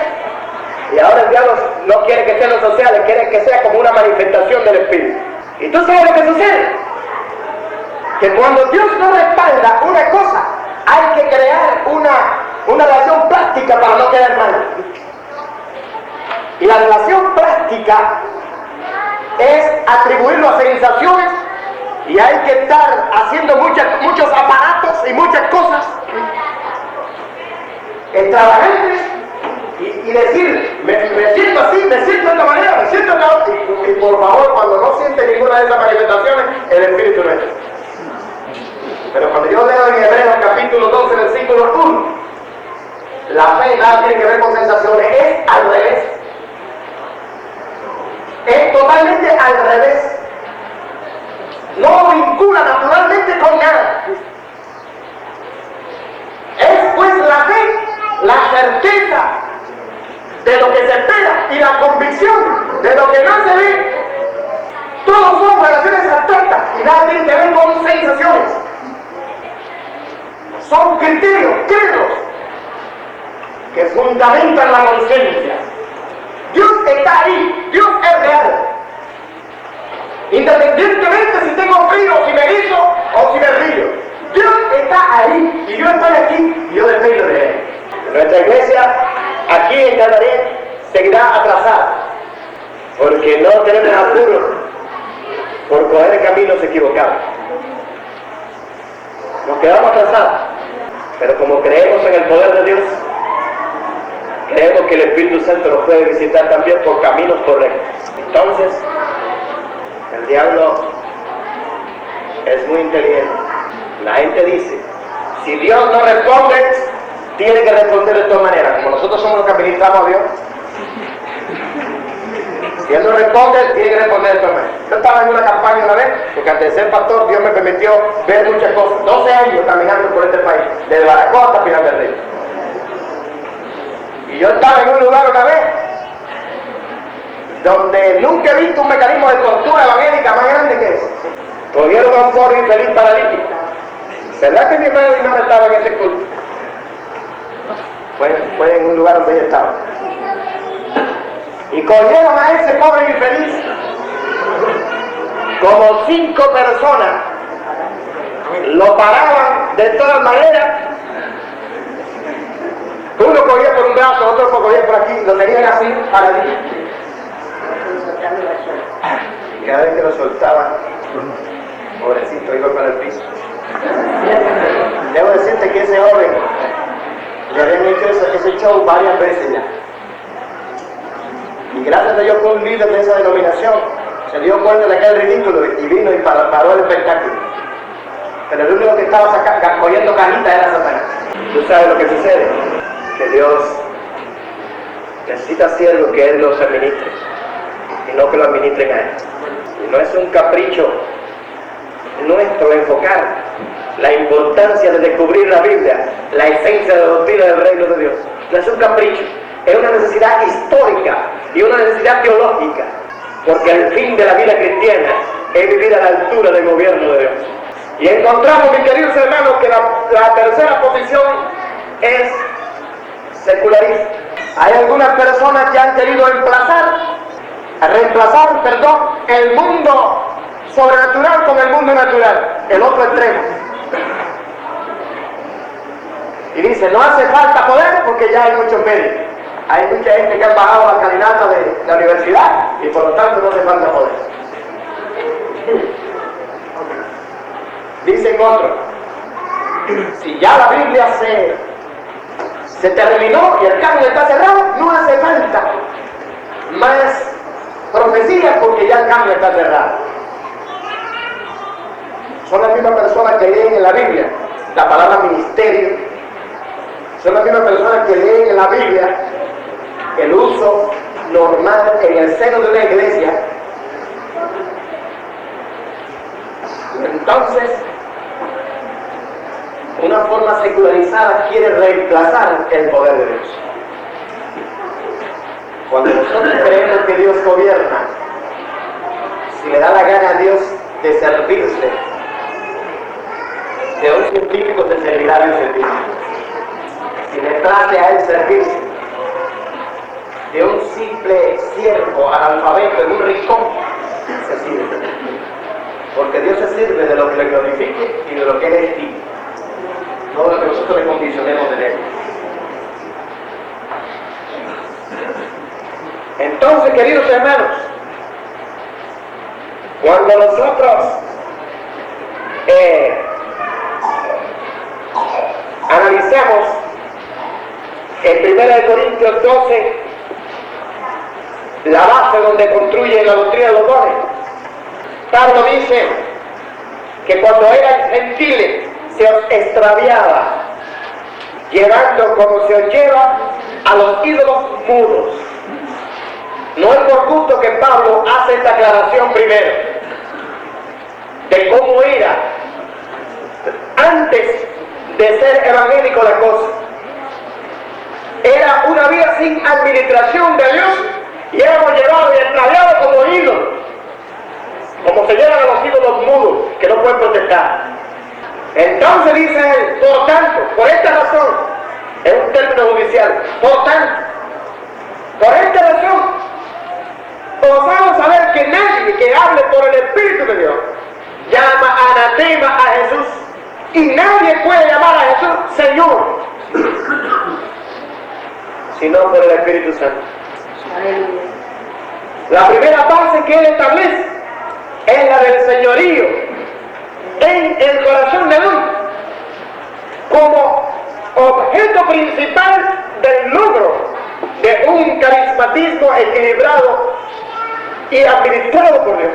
y ahora el diablo no quiere que sean los sociales, quiere que sea como una manifestación del espíritu. ¿Y tú sabes lo que sucede? Que cuando Dios no respalda una cosa, hay que crear una relación práctica para no quedar mal. Y la relación práctica es atribuirlo a sensaciones, y hay que estar haciendo muchos aparatos y muchas cosas extravagantes y decir, me siento así, me siento de esta manera, me siento de otra. Y por favor, cuando no siente ninguna de esas manifestaciones, el espíritu no es. Pero cuando yo leo en Hebreos capítulo 12, versículo 1, la fe nada tiene que ver con sensaciones, es al revés. Es totalmente al revés. No lo vincula naturalmente con nada. Es pues la fe, la certeza de lo que se espera y la convicción de lo que no se ve. Todos son relaciones abstractas y nada tiene que ver con sensaciones. Son criterios, credos, que fundamentan la conciencia. Dios está ahí, Dios es real. Independientemente si tengo frío, si me erizo o si me río, Dios está ahí y yo estoy aquí y yo dependo de Él. Nuestra iglesia aquí en Canaret seguirá atrasada porque no tenemos apuro por coger caminos equivocados. Nos quedamos atrasados, pero como creemos en el poder de Dios, creemos que el Espíritu Santo nos puede visitar también por caminos correctos. Entonces, el diablo es muy inteligente. La gente dice, si Dios no responde, tiene que responder de todas maneras. Como nosotros somos los que administramos a Dios, si Él no responde, tiene que responder de todas maneras. Yo estaba en una campaña una vez, porque antes de ser pastor, Dios me permitió ver muchas cosas. 12 años caminando por este país, desde Baracoa hasta Pinar del Río. Y yo estaba en un lugar una vez donde nunca he visto un mecanismo de tortura evangélica más grande que eso. Cogieron a un pobre infeliz paralítico. ¿Verdad que mi hermano no estaba en ese culto? Fue en un lugar donde ella estaba. Y cogieron a ese pobre infeliz, como 5 personas, lo paraban de todas maneras. Uno cogía por un brazo, otro cogía por aquí, lo tenían así, paradito. Y cada vez que lo soltaban, pobrecito, iba para el piso. Debo decirte que ese joven le habían hecho ese show varias veces ya. Y gracias a Dios fue un líder de esa denominación, se dio cuenta de aquel ridículo y vino y paró el espectáculo. Pero el único que estaba cogiendo canitas era Satanás. ¿Tú sabes lo que sucede? Que Dios necesita siervos que Él los administre y no que lo administren a Él. Y no es un capricho nuestro enfocar la importancia de descubrir la Biblia, la esencia de la doctrina del reino de Dios. No es un capricho, es una necesidad histórica y una necesidad teológica, porque el fin de la vida cristiana es vivir a la altura del gobierno de Dios. Y encontramos, mis queridos hermanos, que la tercera posición es secularista. Hay algunas personas que han querido reemplazar, el mundo sobrenatural con el mundo natural, el otro extremo. Y dice, no hace falta poder porque ya hay muchos medios. Hay mucha gente que ha bajado la escalinata de la universidad y por lo tanto no hace falta poder. Dicen otros, si ya la Biblia se terminó y el canon está cerrado, no hace falta más profecías porque ya el canon está cerrado. Son las mismas personas que leen en la Biblia la palabra ministerio, son las mismas personas que leen en la Biblia el uso normal en el seno de una iglesia. Entonces, una forma secularizada quiere reemplazar el poder de Dios. Cuando nosotros creemos que Dios gobierna, si le da la gana a Dios de servirse de un científico, se servirá de un científico. Si le place a él servirse de un simple siervo analfabeto en un rincón, se sirve. Porque Dios se sirve de lo que le glorifique y de lo que Él estime, no de lo que nosotros le condicionemos de Él. Entonces, queridos hermanos, cuando nosotros analicemos en 1 Corintios 12, la base donde construye la doctrina de los dones, Pablo dice que cuando eran gentiles se os extraviaba, llevando como se os lleva a los ídolos mudos. No es por gusto que Pablo hace esta aclaración primero de cómo era antes de ser evangélico la cosa. Era una vida sin administración de Dios y éramos llevados y extraviados como ídolos, como se llevan a los ídolos mudos que no pueden protestar. Entonces dice él, por tanto, por esta razón, es un término judicial, por tanto, por esta razón, os hago saber que nadie que hable por el Espíritu de Dios llama anatema a Jesús, y nadie puede llamar a Jesús Señor, sino por el Espíritu Santo. La primera base que él establece es la del señorío en el corazón del hombre, como objeto principal del logro de un carismatismo equilibrado y administrado por Dios.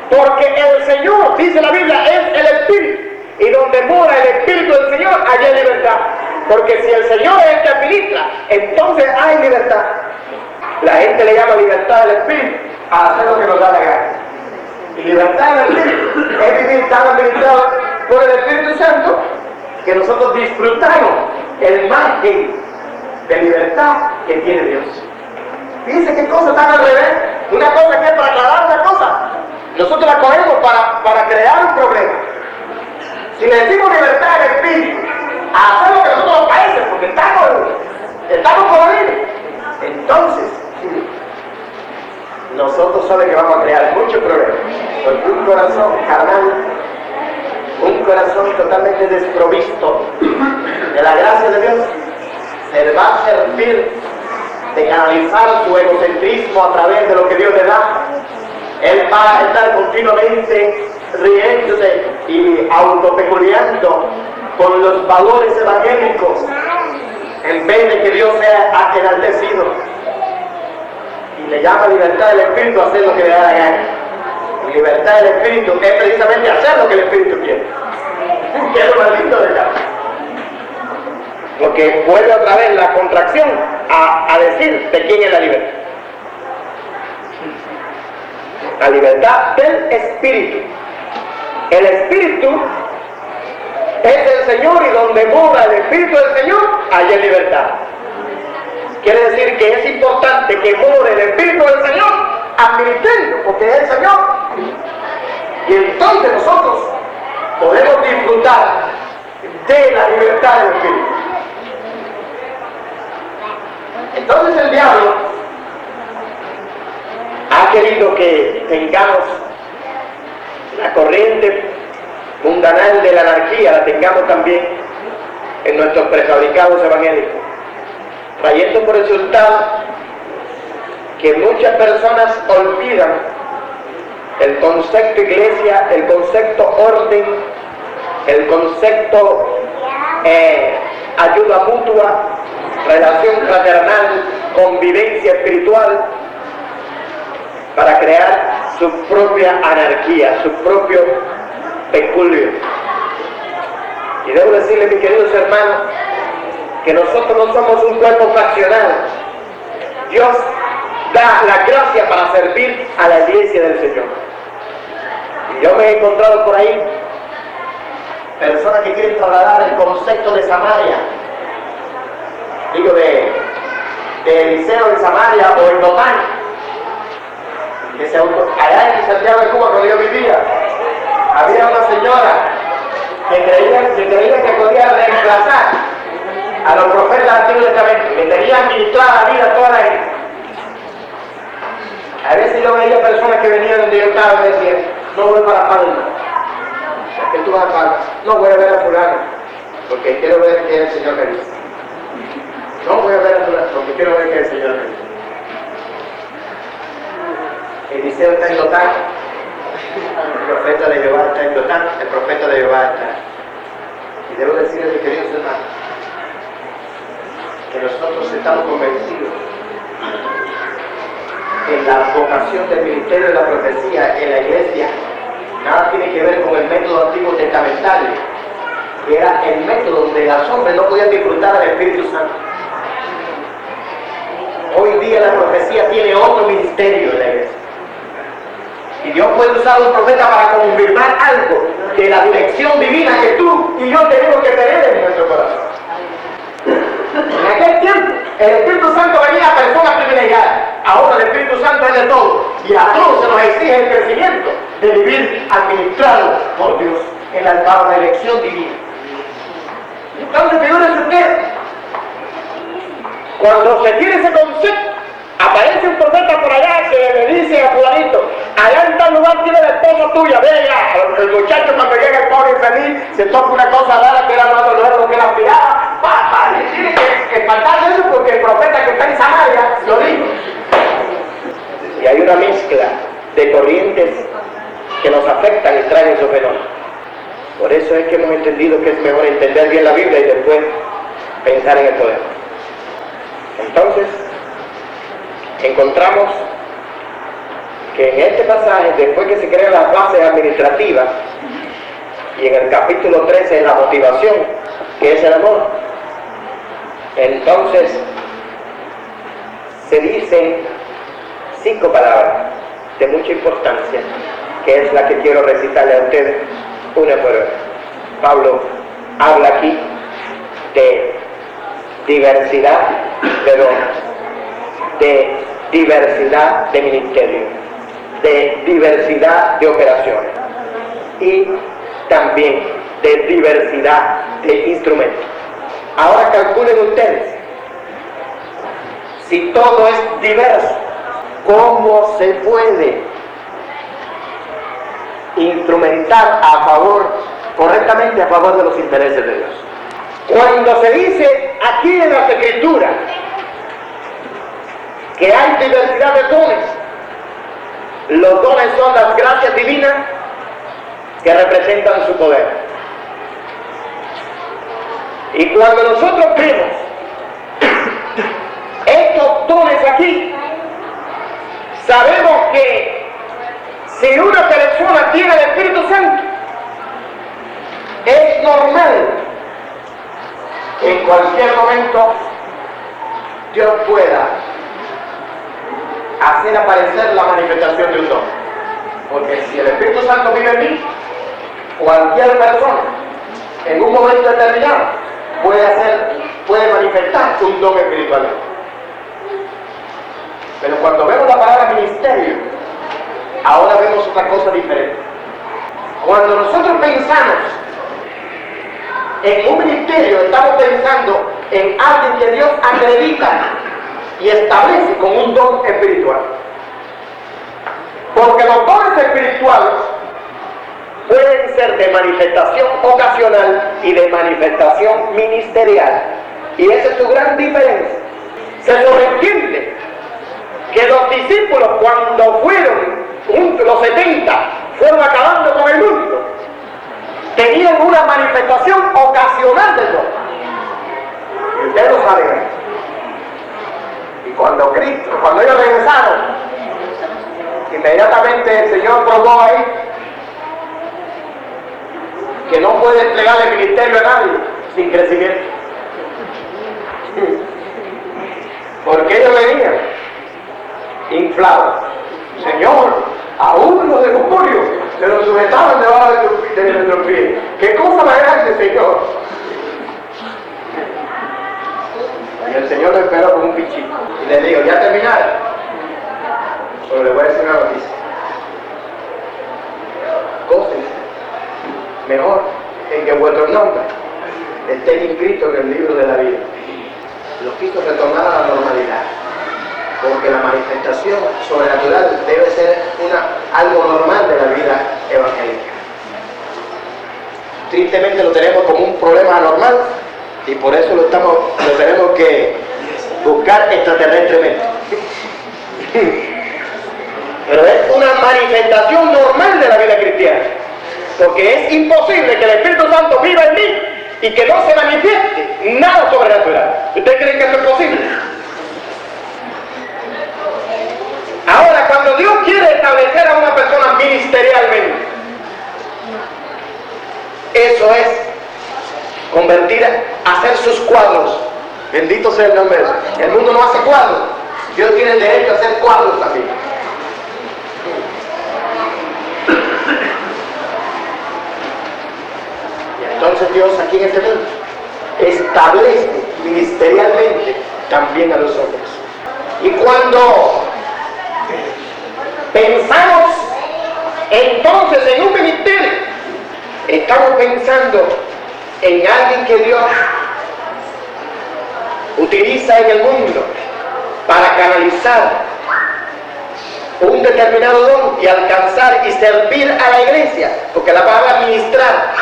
Porque el Señor, dice la Biblia, es el Espíritu, y donde mora el Espíritu del Señor, allá hay libertad. Porque si el Señor es el que administra, entonces hay libertad. La gente le llama libertad del Espíritu a hacer lo que nos da la gana. Y libertad del Espíritu es vivir tan administrado por el Espíritu Santo que nosotros disfrutamos el margen de libertad que tiene Dios. Fíjense qué cosa tan al revés. Una cosa que es para aclarar una cosa, nosotros la cogemos para crear un problema. Si le decimos libertad al Espíritu, a hacer lo que nosotros nos parece, porque estamos por ahí, entonces nosotros sabemos que vamos a crear muchos problemas. Porque un corazón carnal, un corazón totalmente desprovisto de la gracia de Dios, se va a servir de canalizar su egocentrismo a través de lo que Dios le da. Él va a estar continuamente riéndose y autopeculiando con los valores evangélicos en vez de que Dios sea enaltecido. Y le llama libertad del Espíritu a hacer lo que le da la gana. Y libertad del Espíritu es precisamente hacer lo que el Espíritu quiere. Que es lo más lindo de acá. Porque vuelve otra vez la contracción a decir de quién es la libertad. La libertad del Espíritu. El Espíritu es el Señor, y donde mora el Espíritu del Señor, hay libertad. Quiere decir que es importante que more el Espíritu del Señor administrando, porque es el Señor. Y entonces nosotros podemos disfrutar de la libertad del Espíritu. Entonces el diablo ha querido que tengamos la corriente mundanal de la anarquía, la tengamos también en nuestros prefabricados evangélicos, trayendo por resultado que muchas personas olvidan el concepto iglesia, el concepto orden, el concepto ayuda mutua, relación fraternal, convivencia espiritual, para crear su propia anarquía, su propio peculio. Y debo decirle, mis queridos hermanos, que nosotros no somos un cuerpo fraccionado. Dios da la gracia para servir a la iglesia del Señor. Y yo me he encontrado por ahí personas que quieren trasladar el concepto de Samaria, digo de Eliseo de Samaria o el Dotán. Allá en Santiago de Cuba, cuando yo vivía, había una señora que creía que podía reemplazar a los profetas del Antiguo Testamento, que tenía administrada la vida toda la gente. A veces yo veía personas que venían donde yo estaba y me decían, no voy para Palma. ¿Por qué tú vas a Palma? No voy a ver a fulano, porque quiero ver que es el Señor me dice. No voy a ver a fulano, porque quiero ver que es el Señor me dice. Eliseo está en Dotán, el profeta de Jehová está en Dotán, el profeta de Jehová está. Y debo decirles, mis queridos hermanos, que nosotros estamos convencidos que la vocación del ministerio de la profecía en la iglesia nada tiene que ver con el método antiguo testamentario, que era el método donde los hombres no podían disfrutar del Espíritu Santo. Hoy día la profecía tiene otro ministerio en la iglesia. Y Dios puede usar a un profeta para confirmar algo de la dirección divina que tú y yo tenemos que tener en nuestro corazón. En aquel tiempo, el Espíritu Santo venía a personas privilegiadas. Ahora el Espíritu Santo es de todo. Y a todos se nos exige el crecimiento de vivir administrado por Dios en la elección divina. Entonces, figúrense usted, cuando se tiene ese concepto, aparece un profeta por allá que le dice a fulanito, allá en tal lugar tiene la esposa tuya, ve allá. El muchacho cuando llega el pobre infeliz, se toca una cosa rara que era lo que él aspiraba, tiene que faltar eso porque el profeta que está en Samaria lo dijo. Y hay una mezcla de corrientes que nos afectan y traen esos fenómenos. Por eso es que hemos entendido que es mejor entender bien la Biblia y después pensar en el poder. Entonces, encontramos que en este pasaje, después que se crean las bases administrativas, y en el capítulo 13 la motivación, que es el amor, entonces se dicen 5 palabras de mucha importancia, que es la que quiero recitarle a ustedes una por una. Pablo habla aquí de diversidad de dones, de diversidad de ministerios, de diversidad de operaciones y también de diversidad de instrumentos. Ahora calculen ustedes, si todo es diverso, ¿cómo se puede instrumentar a favor, correctamente a favor de los intereses de Dios? Cuando se dice aquí en las Escrituras que hay diversidad de dones, los dones son las gracias divinas que representan su poder. Y cuando nosotros vemos estos dones aquí, sabemos que si una persona tiene el Espíritu Santo, es normal que en cualquier momento Dios pueda hacer aparecer la manifestación de un don. Porque si el Espíritu Santo vive en mí, cualquier persona en un momento determinado puede manifestar un don espiritual. Pero cuando vemos la palabra ministerio, ahora vemos otra cosa diferente. Cuando nosotros pensamos en un ministerio, estamos pensando en alguien que Dios acredita y establece con un don espiritual. Porque los dones espirituales pueden ser de manifestación ocasional y de manifestación ministerial. Y esa es su gran diferencia. Se sobreentiende que los discípulos, cuando fueron los 70, fueron acabando con el mundo, tenían una manifestación ocasional del don. Y ustedes lo saben. Y cuando ellos regresaron, inmediatamente el Señor probó ahí que no puede entregar el ministerio a nadie sin crecimiento. Porque ellos venían inflados. Señor, aún los demonios se los sujetaban debajo de nuestros pies. ¡Qué cosa más grande, Señor! Y el Señor lo esperó con un pichito y le dijo, ¿ya terminaron? Pero le voy a decir una noticia. Gócense mejor en que vuestros nombres estén inscritos en el libro de la vida. Los quiso retornar a la normalidad, porque la manifestación sobrenatural debe ser algo normal de la vida evangélica. Tristemente lo tenemos como un problema anormal y por eso lo tenemos que buscar extraterrestremente. Pero es una manifestación normal de la vida cristiana, porque es imposible que el Espíritu Santo viva en mí y que no se manifieste nada sobrenatural. ¿Ustedes creen que eso es posible? Ahora, cuando Dios quiere establecer a una persona ministerialmente, eso es hacer sus cuadros. Bendito sea el nombre de Dios. El mundo no hace cuadros. Dios tiene el derecho a hacer cuadros también. Y entonces Dios aquí en este mundo establece ministerialmente también a los hombres. Y cuando pensamos entonces en un ministerio, estamos pensando en alguien que Dios utiliza en el mundo para canalizar un determinado don y alcanzar y servir a la iglesia, porque la palabra ministrar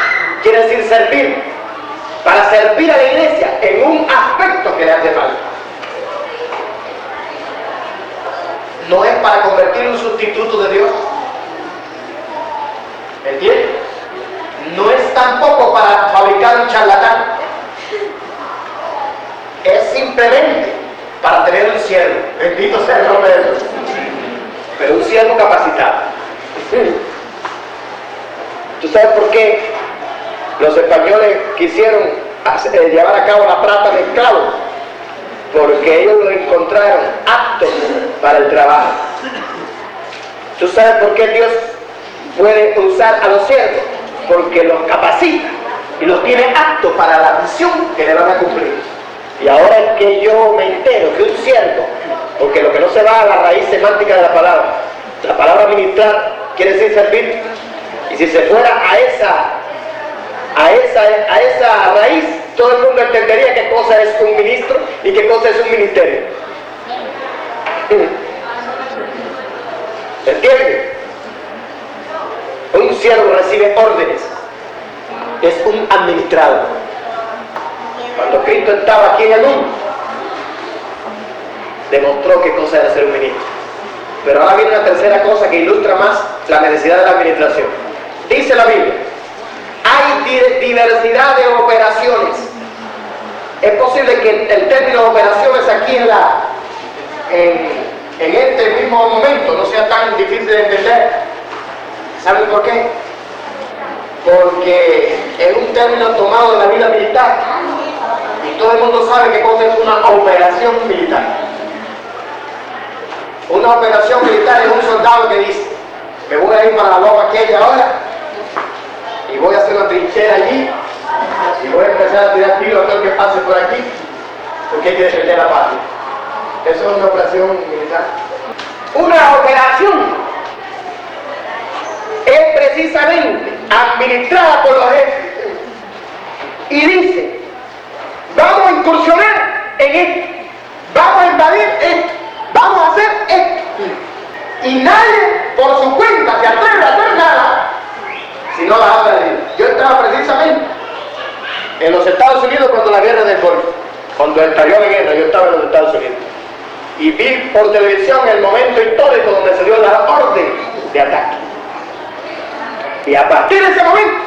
quiere decir servir, para servir a la iglesia en un aspecto que le hace falta. no es para convertirlo en un sustituto de Dios. ¿Entiendes? No es tampoco para fabricar un charlatán. Es simplemente para tener un siervo. Bendito sea el nombre de Dios. Pero un siervo capacitado. ¿Tú sabes por qué los españoles quisieron llevar a cabo la trata de esclavos? Porque ellos lo encontraron aptos para el trabajo. ¿Tú sabes por qué Dios puede usar a los siervos? Porque los capacita y los tiene aptos para la misión que le van a cumplir. Y ahora es que yo me entero que un siervo, porque lo que no se va a la raíz semántica de la palabra ministrar quiere decir servir, y si se fuera a esa raíz, todo el mundo entendería qué cosa es un ministro y qué cosa es un ministerio. ¿Entiendes? Un siervo recibe órdenes, es un administrado. Cuando Cristo estaba aquí en el mundo, demostró qué cosa era ser un ministro. Pero ahora viene una tercera cosa que ilustra más la necesidad de la administración. Dice la Biblia, hay diversidad de operaciones. Es posible que el término operaciones aquí en este mismo momento no sea tan difícil de entender. ¿Saben por qué? Porque es un término tomado de la vida militar y todo el mundo sabe qué cosa es una operación militar. Una operación militar es un soldado que dice: me voy a ir para la loma aquella ahora y voy a hacer una trinchera allí y voy a empezar a tirar tiros a todo el que pase por aquí porque hay que defender la patria. Eso es una operación militar. Una operación es precisamente administrada por los jefes y dice: vamos a incursionar en esto, vamos a invadir esto, vamos a hacer esto, y nadie por su cuenta se atreve a hacer nada si no la habla de Dios. Yo estaba precisamente en los Estados Unidos cuando la guerra del Golfo, cuando estalló la guerra, yo estaba en los Estados Unidos y vi por televisión el momento histórico donde se dio la orden de ataque. Y a partir de ese momento,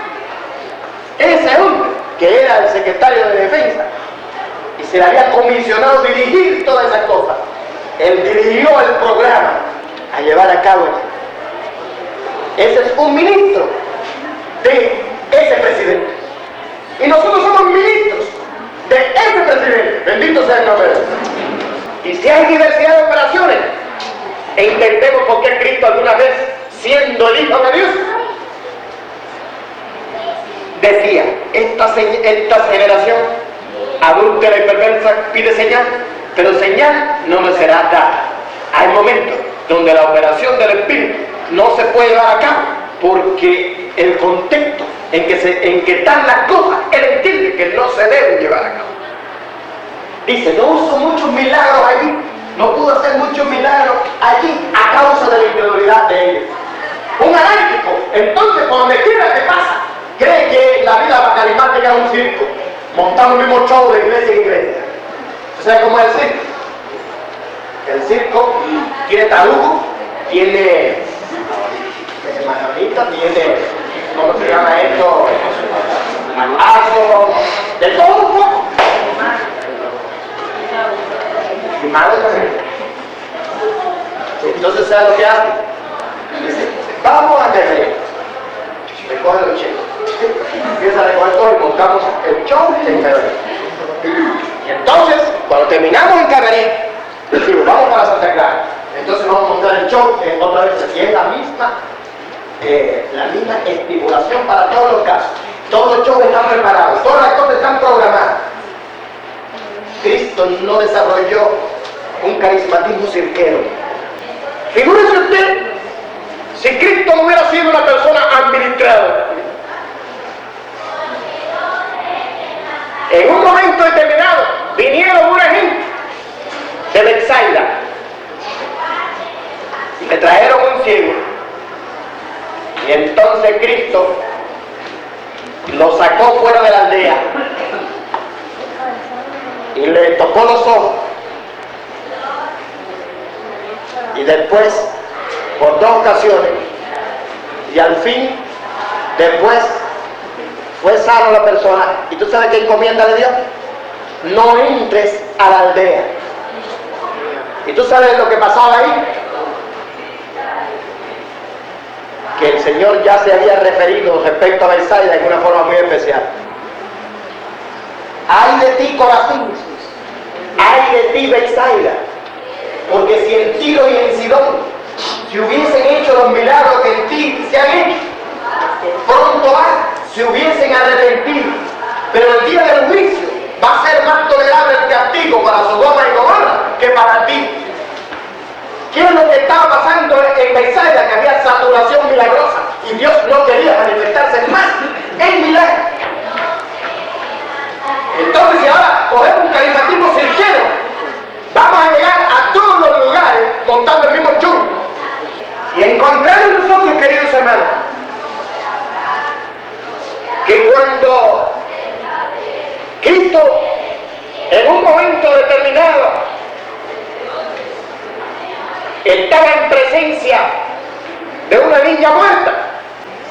ese hombre, que era el secretario de Defensa, y se le había comisionado dirigir todas esas cosas, él dirigió el programa a llevar a cabo eso. Ese es un ministro de ese presidente. Y nosotros somos ministros de ese presidente. Bendito sea el nombre de Dios. Y si hay diversidad de operaciones, entendemos por qué Cristo alguna vez, siendo el Hijo de Dios, decía: esta generación adúltera y perversa pide señal, pero señal no me será dada. Hay momentos donde la operación del Espíritu no se puede llevar a cabo porque el contexto en que están las cosas, él entiende que no se deben llevar a cabo. Dice: no uso muchos milagros allí, no pudo hacer muchos milagros allí a causa de la incredulidad de ellos. Un analítico, entonces, por donde quiera que pasa, cree que la vida carismática es un circo, montando el mismo show de iglesia en iglesia. ¿Sabes cómo es el circo? El circo tiene tarugo, tiene marionita, tiene, ¿cómo se llama esto? Malazo, de todo un poco. Y madre también. Entonces, ¿sabes lo que hace? Dice: vamos a tener, recoge los chicos. Empieza a recoger todo y montamos el show en Cabaret. Y entonces, cuando terminamos en Cabaret, decimos: vamos para Santa Clara. Entonces vamos a montar el show otra vez. Y es la misma estipulación para todos los casos. Todos los shows están preparados, todas las cosas están programadas. Cristo no desarrolló un carismatismo cirquero. Figúrese usted si Cristo no hubiera sido una persona administrada. En un momento determinado vinieron una gente de Betsaida y le trajeron un ciego, y entonces Cristo lo sacó fuera de la aldea y le tocó los ojos y después por 2 ocasiones, y al fin, después, fue sano la persona. ¿Y tú sabes qué encomienda de Dios? No entres a la aldea. ¿Y tú sabes lo que pasaba ahí? Que el Señor ya se había referido respecto a Betsaida en una forma muy especial. ¡Ay de ti, Corazín! ¡Ay de ti, Betsaida! Porque si en Tiro y en Sidón se hubiesen hecho los milagros que en ti se han hecho, pronto se hubiesen arrepentido. Pero el día del juicio va a ser más tolerable el castigo para Sodoma y Gomorra que para ti. ¿Qué es lo que estaba pasando en Betsaida? Que había saturación milagrosa y Dios no quería manifestarse más en milagros. Entonces, si ahora cogemos un carismatismo sincero, vamos a llegar a todos los lugares montando el mismo churro. Y encontrar en nosotros, queridos hermanos, que cuando Cristo en un momento determinado estaba en presencia de una niña muerta,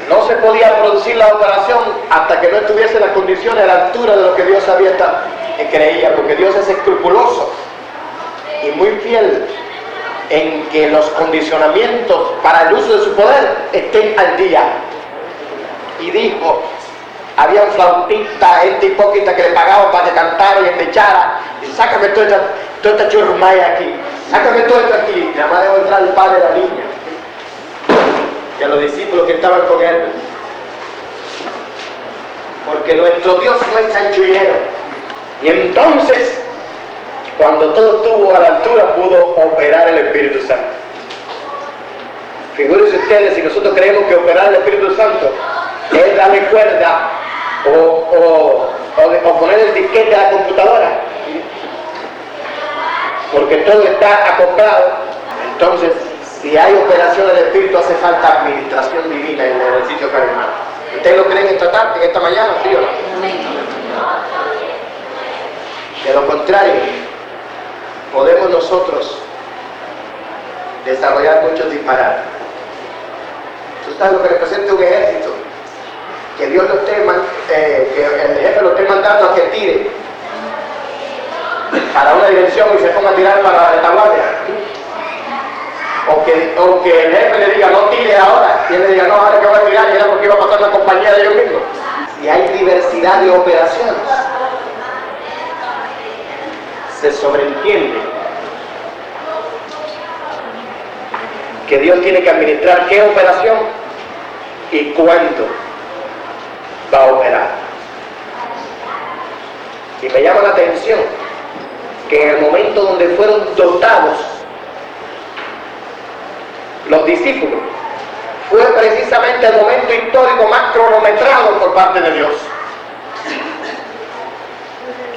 no se podía producir la operación hasta que no estuviese las condiciones a la altura de lo que Dios había creía, porque Dios es escrupuloso y muy fiel en que los condicionamientos para el uso de su poder estén al día. Y dijo, había un flautista, gente hipócrita que le pagaba para que cantara y endechara, y sácame toda esta churrumaya aquí, sácame todo esto aquí. Nada más dejó entrar el padre de la niña y a los discípulos que estaban con él, porque nuestro Dios no es chanchullero. Y entonces, cuando todo estuvo a la altura, pudo operar el Espíritu Santo. Figúrense ustedes, si nosotros creemos que operar el Espíritu Santo es darle cuerda o poner el disquete a la computadora, porque todo está acoplado. Entonces, si hay operación del Espíritu, hace falta administración divina en el ejercicio carismático. ¿Ustedes lo creen esta tarde, esta mañana, sí o no? De lo contrario, podemos nosotros desarrollar muchos disparates. ¿Tú sabes lo que representa un ejército? Que Dios lo esté, que el jefe lo esté mandando a que tire para una dirección y se ponga a tirar para la retaguardia. O que el jefe le diga, no tire ahora, y él le diga, no, ahora que voy a tirar, y era porque iba a pasar la compañía de ellos mismos. Y hay diversidad de operaciones. Se sobreentiende que Dios tiene que administrar qué operación y cuándo va a operar. Y me llama la atención que en el momento donde fueron dotados los discípulos, fue precisamente el momento histórico más cronometrado por parte de Dios,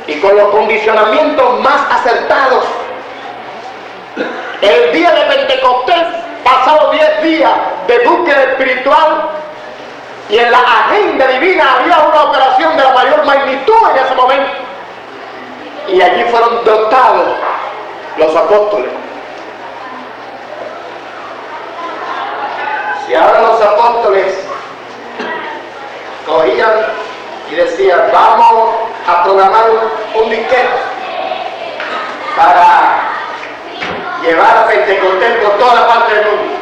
y con los condicionamientos más acertados. El día de Pentecostés, pasado 10 días de búsqueda espiritual, y en la agenda divina había una operación de la mayor magnitud en ese momento, y allí fueron dotados los apóstoles. Y ahora los apóstoles cogían y decían, vamos a programar un disquete para llevar a Pentecostés por toda la parte del mundo.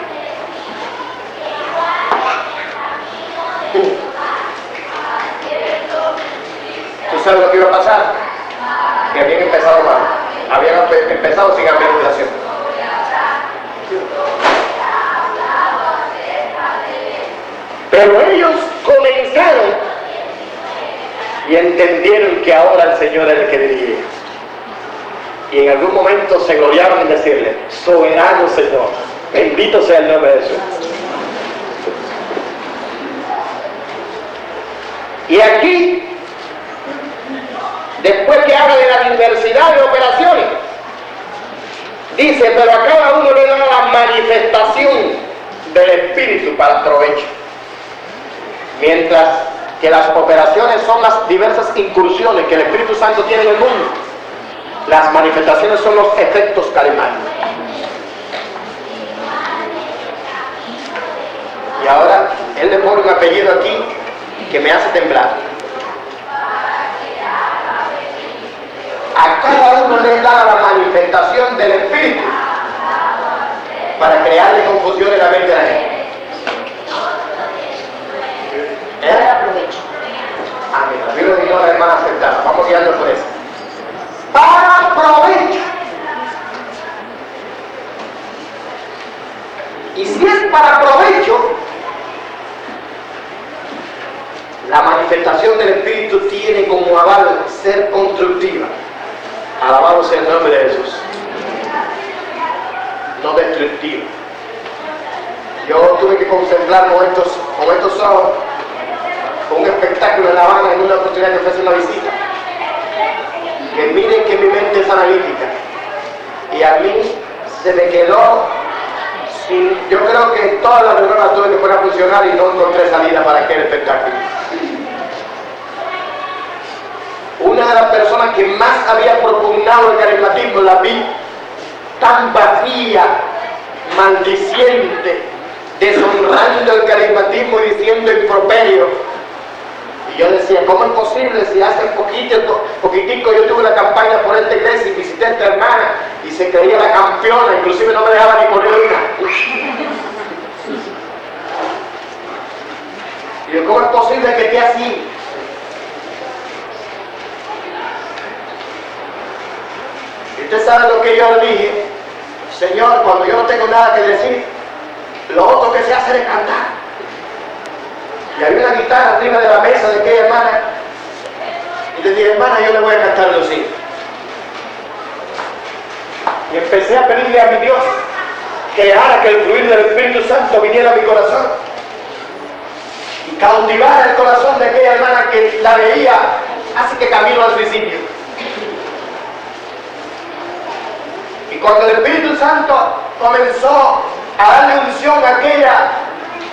¿Tú sabes lo que iba a pasar? Que habían empezado mal, habían empezado sin administración. Pero ellos comenzaron y entendieron que ahora el Señor era el que dirigía. Y en algún momento se gloriaron en decirle, soberano Señor, bendito sea el nombre de Jesús. Y aquí, después que habla de la diversidad de operaciones, dice, pero a cada uno le da la manifestación del Espíritu para provecho. Mientras que las operaciones son las diversas incursiones que el Espíritu Santo tiene en el mundo, las manifestaciones son los efectos carismáticos. Y ahora él le pone un apellido aquí que me hace temblar. A cada uno le da la manifestación del Espíritu para crearle confusión en la mente de la gente. Para provecho. Amén. La Biblia dijo a la hermana aceptada. Vamos guiando por eso. Para provecho. Y si es para provecho, la manifestación del Espíritu tiene como aval ser constructiva. Alabado sea el nombre de Jesús. No destructiva. Yo tuve que contemplar con estos ojos un espectáculo en La Habana en una oportunidad que ofrece una visita. Que miren que mi mente es analítica. Y a mí se me quedó sin... Yo creo que todas las neuronas tuve que poner a funcionar y no encontré salida para aquel espectáculo. Una de las personas que más había propugnado el carismatismo la vi tan vacía, maldiciente, deshonrando el carismatismo y diciendo improperio. Y yo decía, ¿cómo es posible si hace poquitico yo tuve una campaña por esta iglesia y visité a esta hermana y se creía la campeona, inclusive no me dejaba ni poner una? Y yo, ¿cómo es posible que esté así? Y usted sabe lo que yo le dije, Señor, cuando yo no tengo nada que decir, lo otro que sé hacer es cantar. Y había una guitarra arriba de la mesa de aquella hermana, y le dije, hermana, yo le voy a cantar los himnos. Y empecé a pedirle a mi Dios que dejara que el fluir del Espíritu Santo viniera a mi corazón y cautivara el corazón de aquella hermana que la veía así que camino al suicidio. Y cuando el Espíritu Santo comenzó a darle unción a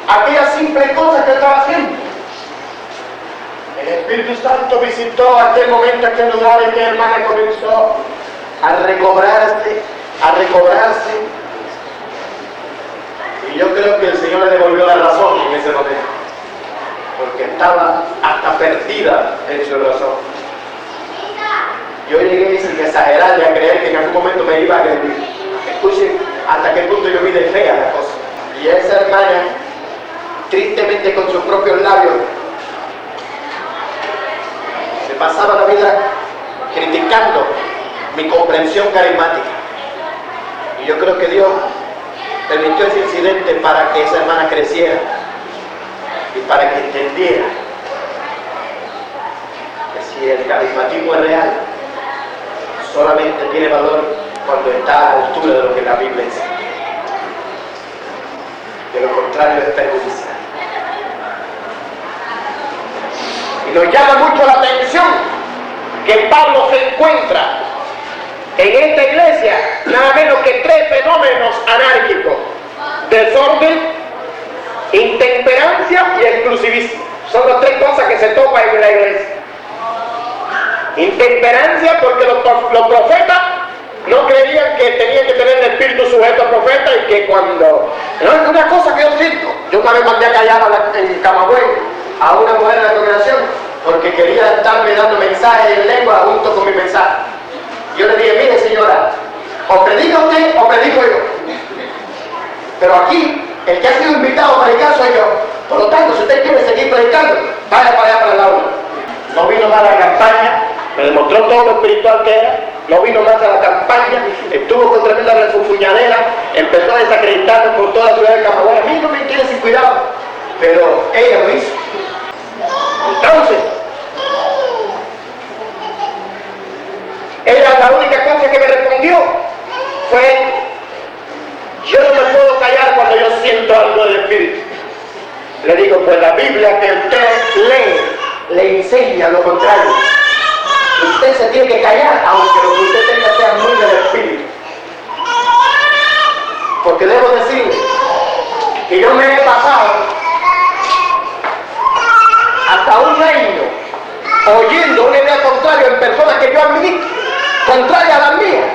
aquella simple cosa que estaba haciendo, el Espíritu Santo visitó aquel momento, aquel lugar, y aquella hermana comenzó a recobrarse. Y yo creo que el Señor le devolvió la razón en ese momento, porque estaba hasta perdida en su razón. Yo llegué sin exagerarle a creer que en algún momento me iba a agredir. Escuchen hasta qué punto yo vi de fea la cosa. Y esa hermana, tristemente con sus propios labios, se pasaba la vida criticando mi comprensión carismática. Y yo creo que Dios permitió ese incidente para que esa hermana creciera y para que entendiera que si el carismatismo es real, solamente tiene valor cuando está a la altura de lo que la Biblia enseña. De lo contrario es perjudicial. Y nos llama mucho la atención que Pablo se encuentra en esta iglesia nada menos que 3 fenómenos anárquicos: desorden, intemperancia y exclusivismo. Son las 3 cosas que se topan en la iglesia. Intemperancia porque los profetas no creían que tenían que tener el espíritu sujeto al profeta, y que cuando... No, es una cosa que yo siento. Yo una vez mandé a callar en Camagüey a una mujer de la congregación porque quería estarme dando mensajes en lengua junto con mi mensaje. Yo le dije, mire señora, o predica usted o predico yo. Pero aquí, el que ha sido invitado a predicar soy yo. Por lo tanto, si usted quiere seguir predicando, vaya para allá para el aula. No vino más a la campaña, me demostró todo lo espiritual que era. No vino más a la campaña, estuvo con tremenda refunfuñadera, empezó a desacreditarme por toda la ciudad de Camagüey. A mí no me quiere sin cuidado, pero ella lo hizo. Entonces, ella, la única cosa que me respondió fue: yo no me puedo callar cuando yo siento algo del Espíritu. Le digo, pues la Biblia que usted lee le enseña lo contrario. Usted se tiene que callar, aunque lo que usted tenga sea muy del Espíritu. Porque debo decir que yo me he pasado hasta un año oyendo una idea contraria en personas que yo administro, contraria a las mías.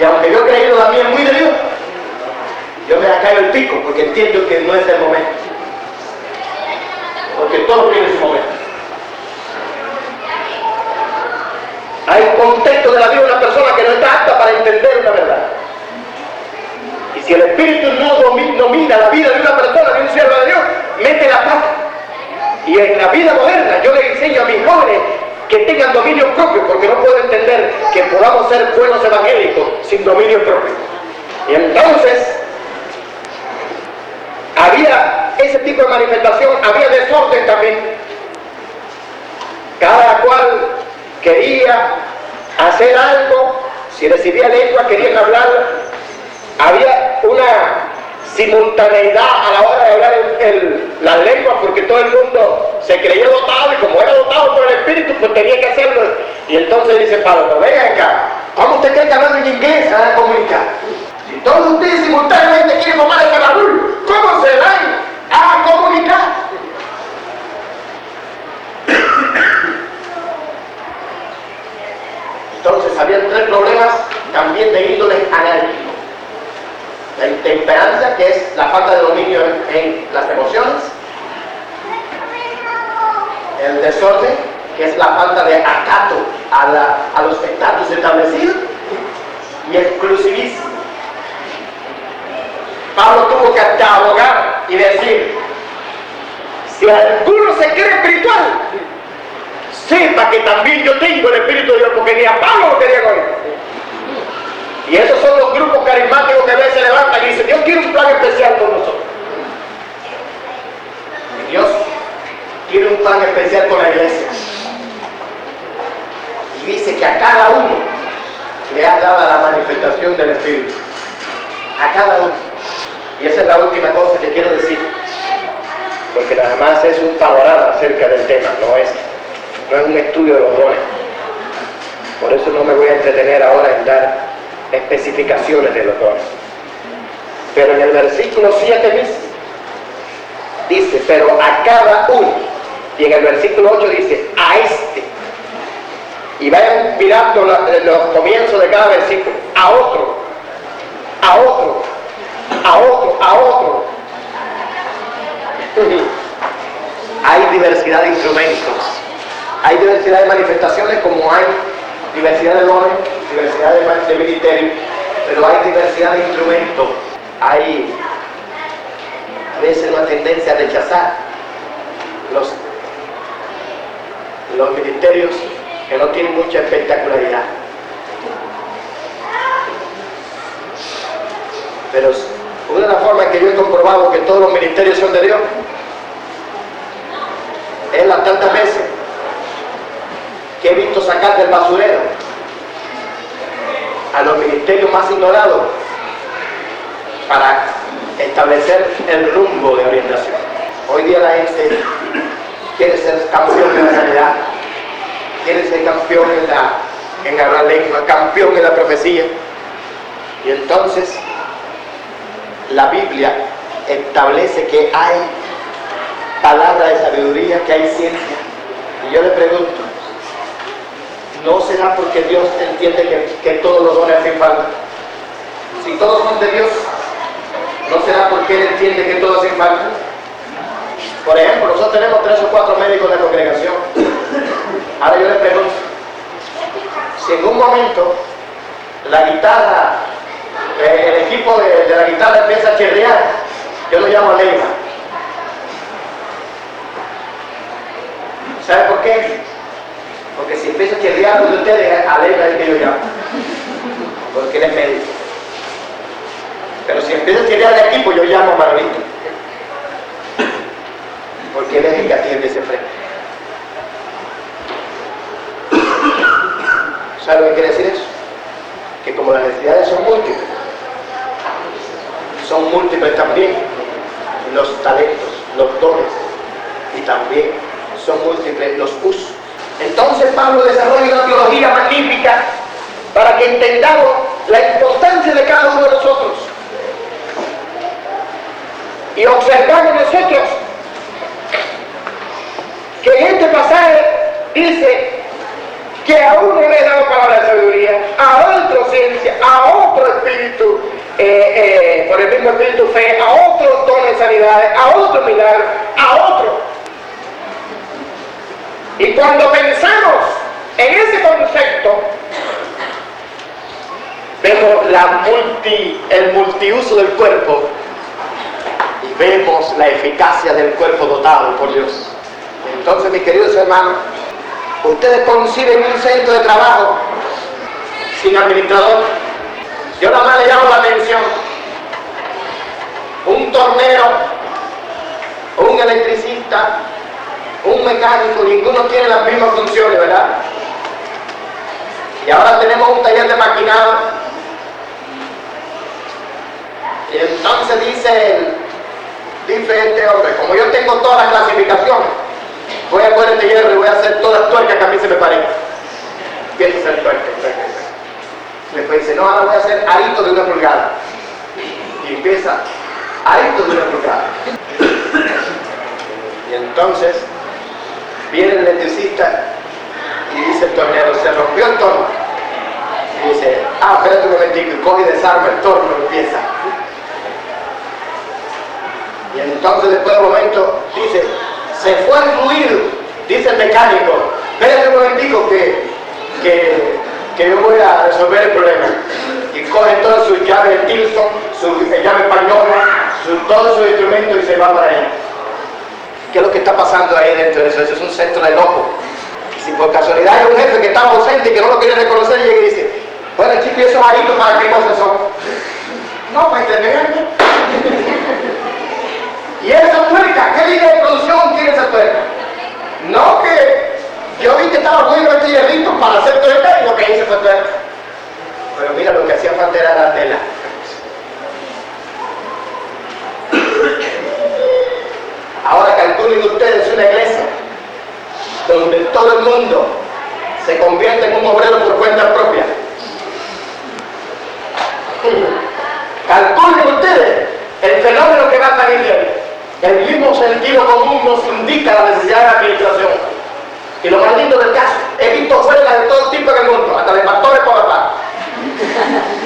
Y aunque yo he creído la mía muy de Dios, Yo me acallo el pico porque entiendo que no es el momento. Porque todo tiene su momento. Hay un contexto de la vida de una persona que no está apta para entender una verdad. Y si el Espíritu no domina la vida de una persona, de un siervo de Dios, mete la pata. Y en la vida moderna yo le enseño a mis jóvenes que tengan dominio propio, porque no puedo entender que podamos ser buenos evangélicos sin dominio propio. Y entonces había ese tipo de manifestación, había desorden también. Cada cual quería hacer algo, si recibía lengua querían hablar. Había una simultaneidad a la hora de hablar las lenguas, porque todo el mundo se creyó dotado, y como era dotado por el Espíritu, pues tenía que hacerlo. Y entonces dice Pablo, pero venga acá, ¿cómo usted cree que hablando en inglés se van a comunicar? Si todos ustedes simultáneamente quieren tomar ese barul, ¿cómo se van a comunicar? Entonces habían tres problemas también de índole anárquico. La intemperancia, que es la falta de dominio en las emociones. El desorden, que es la falta de acato a los estatus establecidos. Y el exclusivismo. Pablo tuvo que abogar y decir, si alguno se cree espiritual, sepa que también yo tengo el Espíritu de Dios, porque ni a Pablo lo querían oír. Y esos son los grupos carismáticos que a veces se levantan y dicen, Dios quiere un plan especial con nosotros. Y Dios quiere un plan especial con la iglesia. Y dice que a cada uno le ha dado la manifestación del Espíritu. A cada uno. Y esa es la última cosa que quiero decir. Porque nada más es un panorama acerca del tema, no es un estudio de los dones. Por eso no me voy a entretener ahora en dar especificaciones de los dones. Pero en el versículo 7 mismo dice, pero a cada uno. Y en el versículo 8 dice, a este. Y vayan mirando los comienzos de cada versículo. A otro, a otro, a otro, a otro. Hay diversidad de instrumentos. Hay diversidad de manifestaciones, como hay diversidad de dones, diversidad de ministerio, pero hay diversidad de instrumentos. Hay a veces una tendencia a rechazar los ministerios que no tienen mucha espectacularidad. Pero una de las formas que yo he comprobado que todos los ministerios son de Dios es las tantas veces que he visto sacar del basurero a los ministerios más ignorados para establecer el rumbo de orientación. Hoy día la gente quiere ser campeón en la sanidad, quiere ser campeón en hablar lengua, campeón en la profecía. Y entonces la Biblia establece que hay palabra de sabiduría, que hay ciencia. Y yo le pregunto, ¿no será porque Dios entiende que todos los dones hacen falta? Si todos son de Dios, ¿no será porque Él entiende que todos hacen falta? Por ejemplo, nosotros tenemos 3 o 4 médicos en la congregación. Ahora yo le pregunto, si en un momento la guitarra, el equipo de la guitarra empieza a chirriar, yo lo llamo alegre. ¿Sabe por qué? Porque si empieza a chirriar uno de ustedes, alegra el que yo llamo, porque él es médico. Pero si empieza a chirriar de equipo, yo llamo a Manolito, porque él es el que atiende ese frente. ¿Sabe lo que quiere decir eso? Que como las necesidades son múltiples también los talentos, los dones, y también son múltiples los usos. Entonces Pablo desarrolla una teología magnífica para que entendamos la importancia de cada uno de nosotros. Y observamos nosotros que en este pasaje dice que a uno le he dado palabra de sabiduría, a otro ciencia, a otro espíritu, por el mismo espíritu fe a otros dones de sanidades, a otros milagros, a otros. Y cuando pensamos en ese concepto, vemos el multiuso del cuerpo y vemos la eficacia del cuerpo dotado por Dios. Entonces, mis queridos hermanos, ustedes conciben un centro de trabajo sin administrador. Yo nada más le llamo la atención. Un tornero, un electricista, un mecánico, ninguno tiene las mismas funciones, ¿verdad? Y ahora tenemos un taller de maquinado. Y entonces dice este hombre, como yo tengo todas las clasificaciones, voy a poner este hierro y voy a hacer todas las tuercas que a mí se me parezcan. Empieza a hacer tuercas. Después dice, no, ahora voy a hacer aritos de 1 pulgada. Y empieza, aritos de 1 pulgada. Y entonces viene el electricista y dice el tornero, se rompió el torno. Y dice, espérate un momentico, y coge y desarma el torno y empieza. Y entonces después de un momento dice, se fue el fluido, dice el mecánico, espérate un momentico que yo voy a resolver el problema. Y coge todas sus llaves Tilson, sus llaves españolas, todos sus instrumentos y se va para allá. ¿Qué es lo que está pasando ahí dentro de eso? Eso es un centro de locos. Si por casualidad hay un jefe que estaba ausente y que no lo quiere reconocer, llega y dice, bueno chicos, ¿y esos aritos para qué cosas son? No, para entretenerme. ¿Y esa tuerca? ¿Qué línea de producción tiene esa tuerca? No, que yo vi que estaba bueno este hierrito para hacer tuerca y lo que hice fue tuerca. Pero mira, lo que hacía falta era la tela. Ahora calculen ustedes una iglesia donde todo el mundo se convierte en un obrero por cuenta propia. Calculen ustedes el fenómeno que va a salir de ahí. El mismo sentido común nos indica la necesidad de la administración. Y lo más lindo del caso, he visto huelgas de todo tipo en el mundo, hasta de pastores por acá.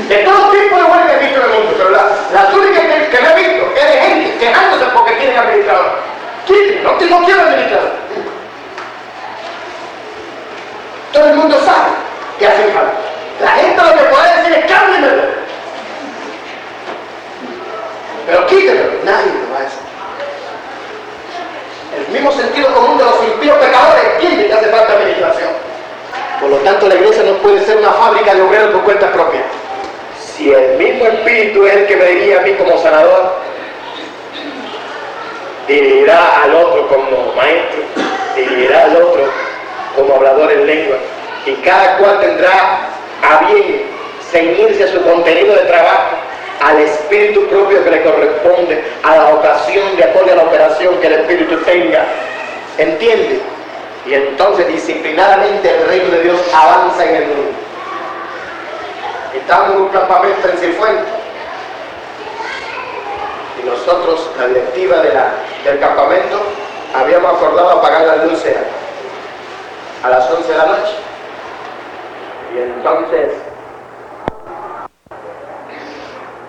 De todo tipo de huelgas he visto en el mundo, pero las únicas que no he visto es de gente quejándose porque quieren administrador. ¿Quién? No quiero administrador. Todo el mundo sabe que hace falta. La gente lo que puede decir es cámbienmelo. Pero quítenlo. Nadie lo va a decir. El mismo sentido común de los impíos pecadores entiende que hace falta administración. Por lo tanto, la iglesia no puede ser una fábrica de obreros por cuenta propia. Si el mismo espíritu es el que me dirige a mí como sanador, dirigirá al otro como maestro, dirigirá al otro como hablador en lengua, y cada cual tendrá a bien ceñirse a su contenido de trabajo, al espíritu propio que le corresponde, a la ocasión, de acuerdo a la operación que el espíritu tenga. ¿Entiende? Y entonces disciplinadamente el reino de Dios avanza en el mundo. Estamos en un campamento en Cifuentes y nosotros, la directiva del campamento, habíamos acordado apagar las luces a las 11 de la noche. Y entonces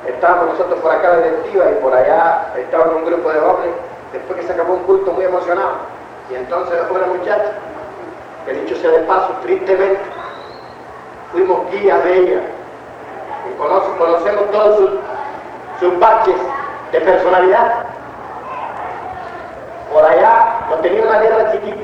estábamos nosotros por acá la directiva y por allá estaba un grupo de jóvenes, después que se acabó un culto muy emocionado. Y entonces una muchacha, que dicho sea de paso, tristemente, fuimos guías de ella y conocemos todos sus baches de personalidad. Por allá, no tenía una guerra chiquita.